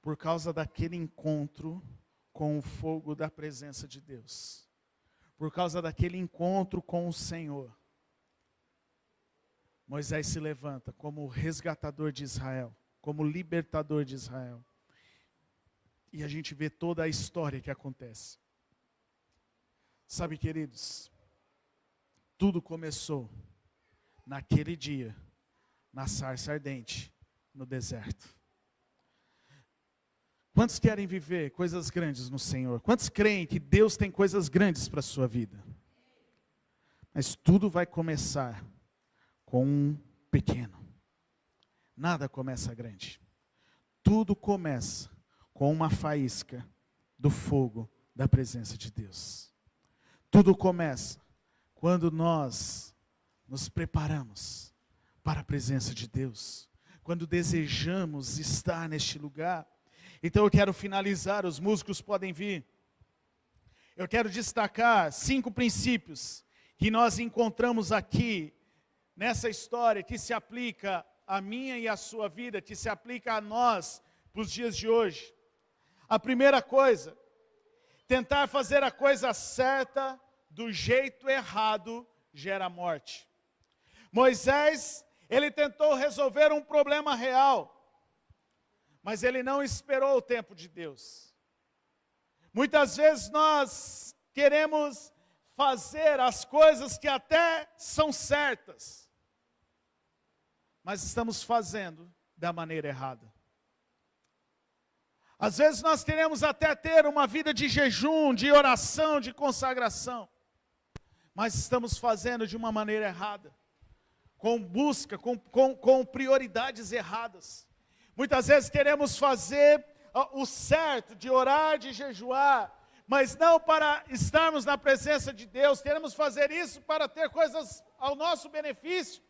por causa daquele encontro com o fogo da presença de Deus, por causa daquele encontro com o Senhor, Moisés se levanta como resgatador de Israel, como libertador de Israel. E a gente vê toda a história que acontece. Sabe, queridos, tudo começou naquele dia, na sarça ardente, no deserto. Quantos querem viver coisas grandes no Senhor? Quantos creem que Deus tem coisas grandes para a sua vida? Mas tudo vai começar com um pequeno. Nada começa grande. Tudo começa com uma faísca do fogo da presença de Deus. Tudo começa quando nós nos preparamos para a presença de Deus, quando desejamos estar neste lugar. Então eu quero finalizar, os músicos podem vir. Eu quero destacar 5 princípios que nós encontramos aqui, nessa história, que se aplica à minha e à sua vida, que se aplica a nós, para os dias de hoje. A primeira coisa, tentar fazer a coisa certa do jeito errado gera morte. Moisés, ele tentou resolver um problema real, mas ele não esperou o tempo de Deus. Muitas vezes nós queremos fazer as coisas que até são certas, mas estamos fazendo da maneira errada. Às vezes nós queremos até ter uma vida de jejum, de oração, de consagração, mas estamos fazendo de uma maneira errada, com busca, com prioridades erradas. Muitas vezes queremos fazer o certo, de orar, de jejuar, mas não para estarmos na presença de Deus. Queremos fazer isso para ter coisas ao nosso benefício.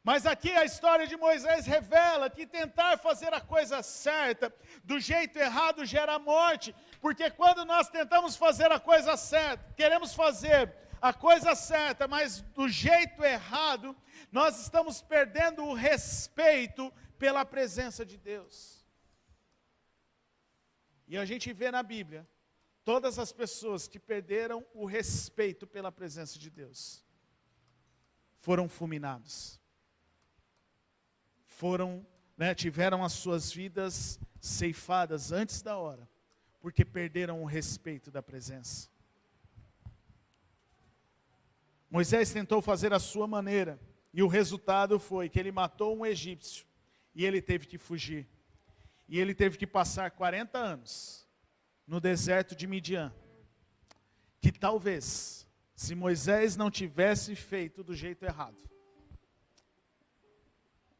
Mas aqui a história de Moisés revela que tentar fazer a coisa certa do jeito errado gera morte, porque quando nós tentamos fazer a coisa certa, queremos fazer a coisa certa, mas do jeito errado, nós estamos perdendo o respeito pela presença de Deus. E a gente vê na Bíblia, todas as pessoas que perderam o respeito pela presença de Deus, foram fulminados. Tiveram as suas vidas ceifadas antes da hora, porque perderam o respeito da presença. Moisés tentou fazer a sua maneira, e o resultado foi que ele matou um egípcio, e ele teve que fugir. E ele teve que passar 40 anos no deserto de Midian, que talvez, se Moisés não tivesse feito do jeito errado,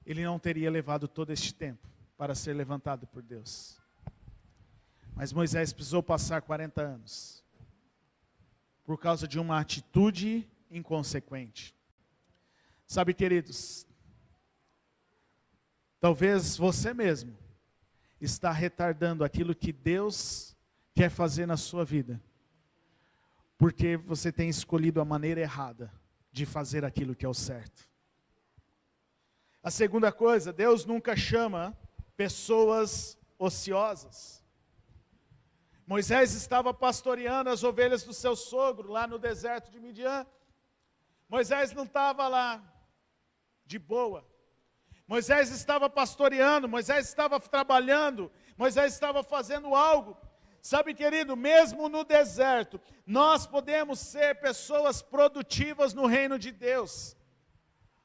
ele não teria levado todo este tempo para ser levantado por Deus. Mas Moisés precisou passar 40 anos, por causa de uma atitude inconsequente. Sabe, queridos, talvez você mesmo está retardando aquilo que Deus quer fazer na sua vida, porque você tem escolhido a maneira errada de fazer aquilo que é o certo. A segunda coisa, Deus nunca chama pessoas ociosas. Moisés estava pastoreando as ovelhas do seu sogro lá no deserto de Midian. Moisés não estava lá de boa. Moisés estava pastoreando, Moisés estava trabalhando, Moisés estava fazendo algo. Sabe, querido, mesmo no deserto, nós podemos ser pessoas produtivas no reino de Deus.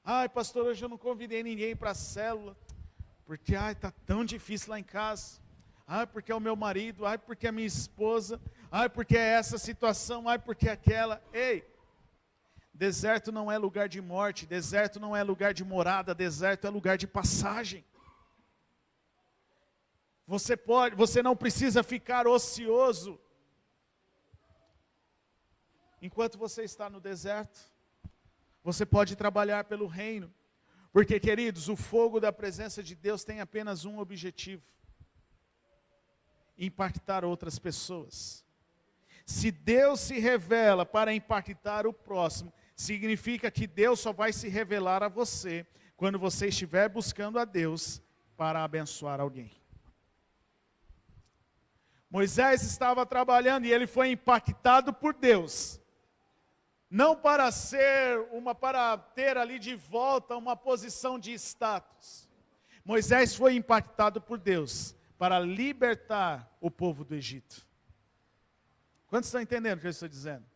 Ai, pastor, hoje eu não convidei ninguém para a célula, porque está tão difícil lá em casa. Ai, porque é o meu marido, ai, porque é a minha esposa, ai, porque é essa situação, ai, porque é aquela. Ei, deserto não é lugar de morte, deserto não é lugar de morada, deserto é lugar de passagem. Você não precisa ficar ocioso enquanto você está no deserto. Você pode trabalhar pelo reino, porque, queridos, o fogo da presença de Deus tem apenas um objetivo: impactar outras pessoas. Se Deus se revela para impactar o próximo, significa que Deus só vai se revelar a você quando você estiver buscando a Deus para abençoar alguém. Moisés estava trabalhando e ele foi impactado por Deus, não para ter ali de volta uma posição de status. Moisés foi impactado por Deus para libertar o povo do Egito. Quantos estão entendendo o que eu estou dizendo?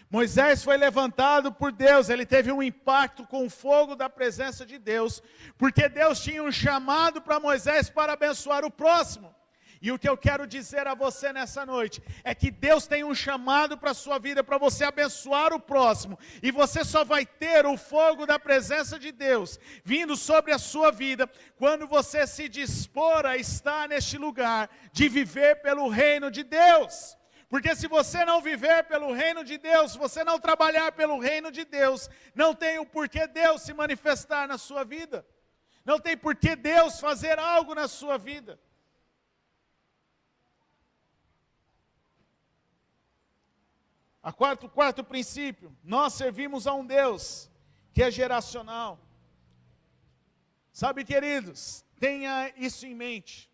Moisés foi levantado por Deus, ele teve um impacto com o fogo da presença de Deus, porque Deus tinha um chamado para Moisés para abençoar o próximo. E o que eu quero dizer a você nessa noite é que Deus tem um chamado para a sua vida, para você abençoar o próximo. E você só vai ter o fogo da presença de Deus vindo sobre a sua vida quando você se dispor a estar neste lugar de viver pelo reino de Deus. Porque se você não viver pelo reino de Deus, se você não trabalhar pelo reino de Deus, não tem o porquê Deus se manifestar na sua vida. Não tem porquê Deus fazer algo na sua vida. Quarto princípio, nós servimos a um Deus que é geracional. Sabe, queridos, tenha isso em mente.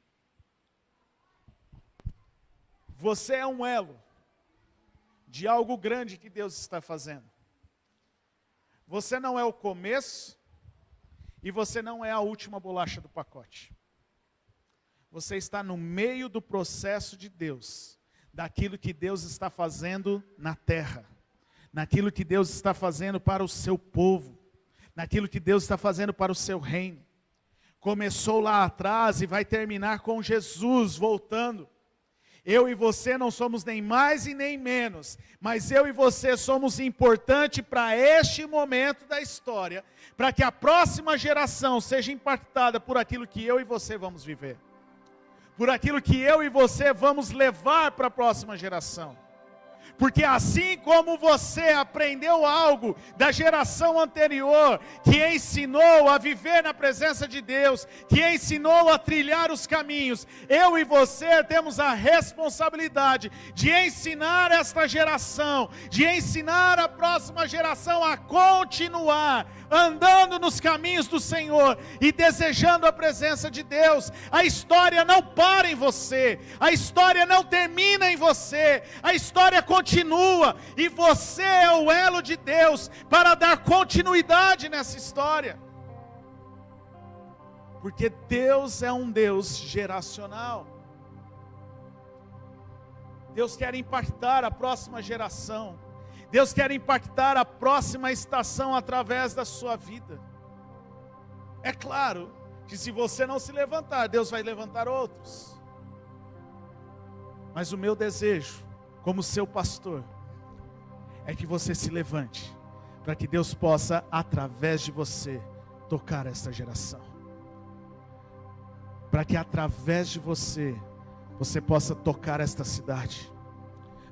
Você é um elo de algo grande que Deus está fazendo. Você não é o começo e você não é a última bolacha do pacote. Você está no meio do processo de Deus, daquilo que Deus está fazendo na terra, naquilo que Deus está fazendo para o seu povo, naquilo que Deus está fazendo para o seu reino. Começou lá atrás e vai terminar com Jesus voltando. Eu e você não somos nem mais e nem menos, mas eu e você somos importantes para este momento da história, para que a próxima geração seja impactada por aquilo que eu e você vamos viver, por aquilo que eu e você vamos levar para a próxima geração. Porque assim como você aprendeu algo da geração anterior, que ensinou a viver na presença de Deus, que ensinou a trilhar os caminhos, eu e você temos a responsabilidade de ensinar esta geração, de ensinar a próxima geração a continuar andando nos caminhos do Senhor e desejando a presença de Deus. A história não para em você, a história não termina em você, a história continua, e você é o elo de Deus para dar continuidade nessa história, porque Deus é um Deus geracional. Deus quer impactar a próxima geração, Deus quer impactar a próxima estação através da sua vida. É claro que se você não se levantar, Deus vai levantar outros. Mas o meu desejo, como seu pastor, é que você se levante, para que Deus possa, através de você, tocar esta geração. Para que através de você possa tocar esta cidade.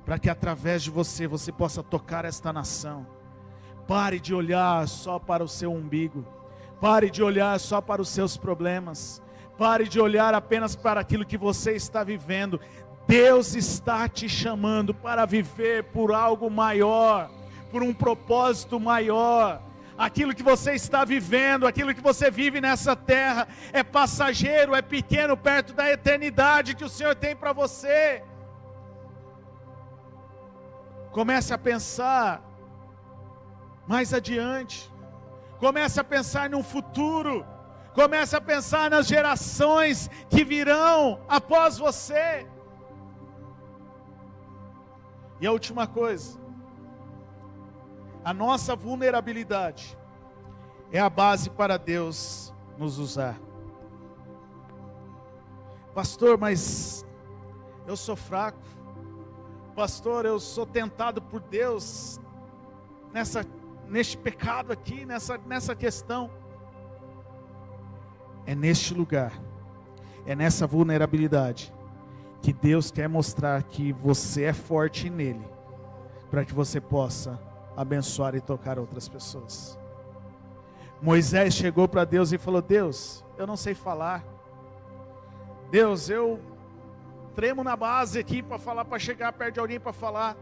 Para que através de você possa tocar esta nação. Pare de olhar só para o seu umbigo. Pare de olhar só para os seus problemas. Pare de olhar apenas para aquilo que você está vivendo. Deus está te chamando para viver por algo maior, por um propósito maior. Aquilo que você está vivendo, aquilo que você vive nessa terra, é passageiro, é pequeno perto da eternidade que o Senhor tem para você. Comece a pensar mais adiante. Comece a pensar num futuro. Comece a pensar nas gerações que virão após você. E a última coisa, a nossa vulnerabilidade é a base para Deus nos usar. Pastor, mas eu sou fraco. Pastor, eu sou tentado por Deus neste pecado aqui, nessa questão. É neste lugar, é nessa vulnerabilidade, que Deus quer mostrar que você é forte nele, para que você possa abençoar e tocar outras pessoas. Moisés chegou para Deus e falou: Deus, eu não sei falar. Deus, eu tremo na base aqui para falar, para chegar perto de alguém para falar.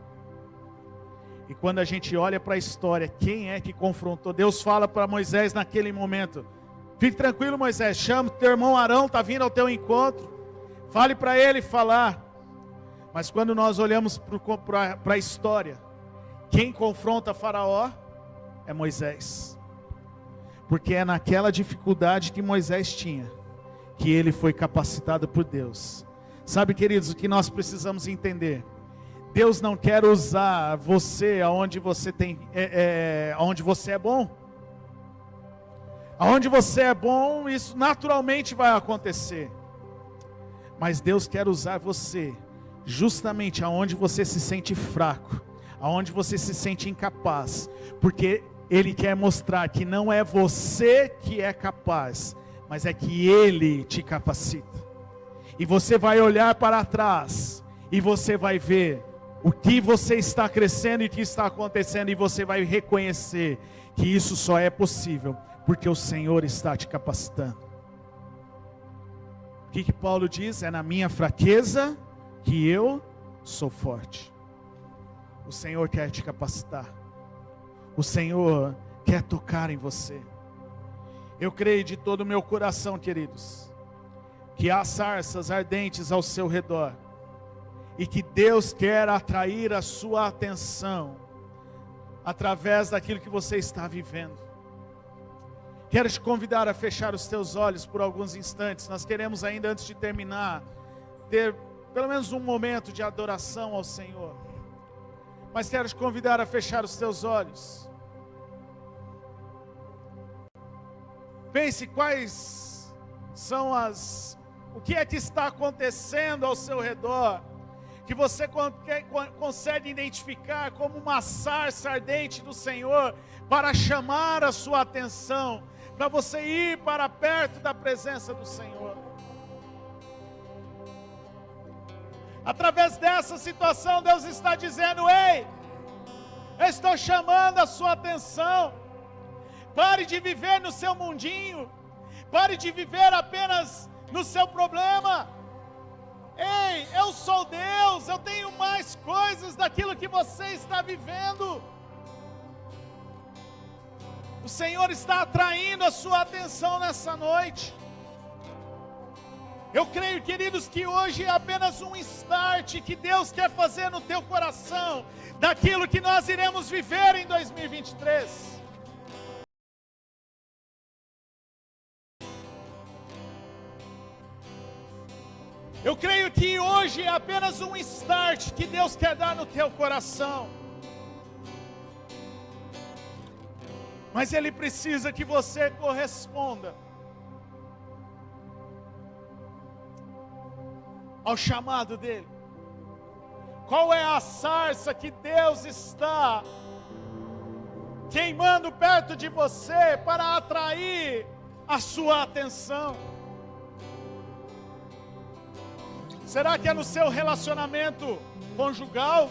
E quando a gente olha para a história, quem é que confrontou? Deus fala para Moisés naquele momento: fique tranquilo, Moisés, chama teu irmão Arão, está vindo ao teu encontro, fale para ele falar. Mas quando nós olhamos para a história, quem confronta Faraó é Moisés. Porque é naquela dificuldade que Moisés tinha, que ele foi capacitado por Deus. Sabe, queridos, o que nós precisamos entender? Deus não quer usar você aonde você aonde você é bom. Aonde você é bom, isso naturalmente vai acontecer. Mas Deus quer usar você justamente aonde você se sente fraco, aonde você se sente incapaz, porque Ele quer mostrar que não é você que é capaz, mas é que Ele te capacita. E você vai olhar para trás e você vai ver o que você está crescendo e o que está acontecendo, e você vai reconhecer que isso só é possível porque o Senhor está te capacitando. O que Paulo diz? É na minha fraqueza que eu sou forte. O Senhor quer te capacitar. O Senhor quer tocar em você. Eu creio de todo o meu coração, queridos, que há sarças ardentes ao seu redor, e que Deus quer atrair a sua atenção através daquilo que você está vivendo. Quero te convidar a fechar os teus olhos por alguns instantes. Nós queremos ainda, antes de terminar, ter pelo menos um momento de adoração ao Senhor. Mas quero te convidar a fechar os teus olhos. Pense quais são o que é que está acontecendo ao seu redor, que você consegue identificar como uma sarça ardente do Senhor, para chamar a sua atenção, para você ir para perto da presença do Senhor. Através dessa situação, Deus está dizendo: ei, eu estou chamando a sua atenção. Pare de viver no seu mundinho, pare de viver apenas no seu problema. Ei, eu sou Deus, eu tenho mais coisas daquilo que você está vivendo. O Senhor está atraindo a sua atenção nessa noite. Eu creio, queridos, que hoje é apenas um start que Deus quer fazer no teu coração, daquilo que nós iremos viver em 2023. Eu creio que hoje é apenas um start que Deus quer dar no teu coração. Mas Ele precisa que você corresponda ao chamado dEle. Qual é a sarça que Deus está queimando perto de você para atrair a sua atenção? Será que é no seu relacionamento conjugal?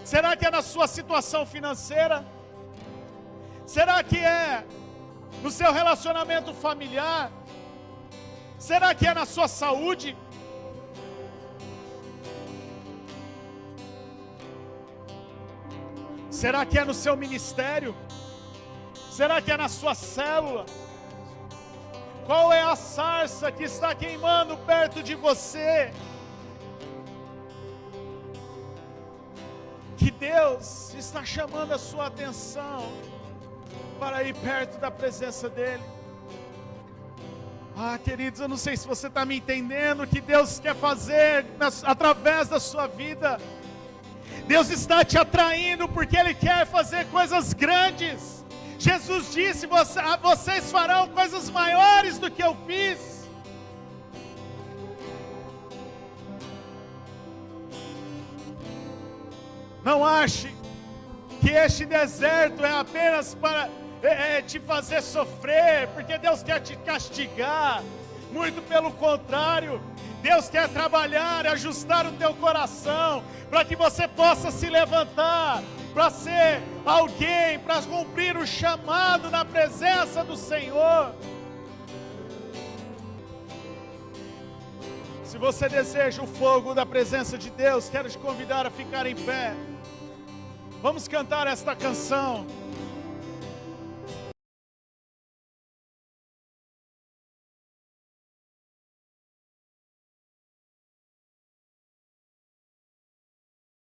Será que é na sua situação financeira? Será que é no seu relacionamento familiar? Será que é na sua saúde? Será que é no seu ministério? Será que é na sua célula? Qual é a sarça que está queimando perto de você? Que Deus está chamando a sua atenção para ir perto da presença dEle. Ah, queridos, eu não sei se você está me entendendo o que Deus quer fazer através da sua vida. Deus está te atraindo porque Ele quer fazer coisas grandes. Jesus disse: vocês farão coisas maiores do que eu fiz. Não ache que este deserto é apenas para te fazer sofrer, porque Deus quer te castigar. Muito pelo contrário, Deus quer trabalhar, ajustar o teu coração, para que você possa se levantar, para ser alguém, para cumprir o chamado na presença do Senhor. Se você deseja o fogo da presença de Deus, quero te convidar a ficar em pé. Vamos cantar esta canção.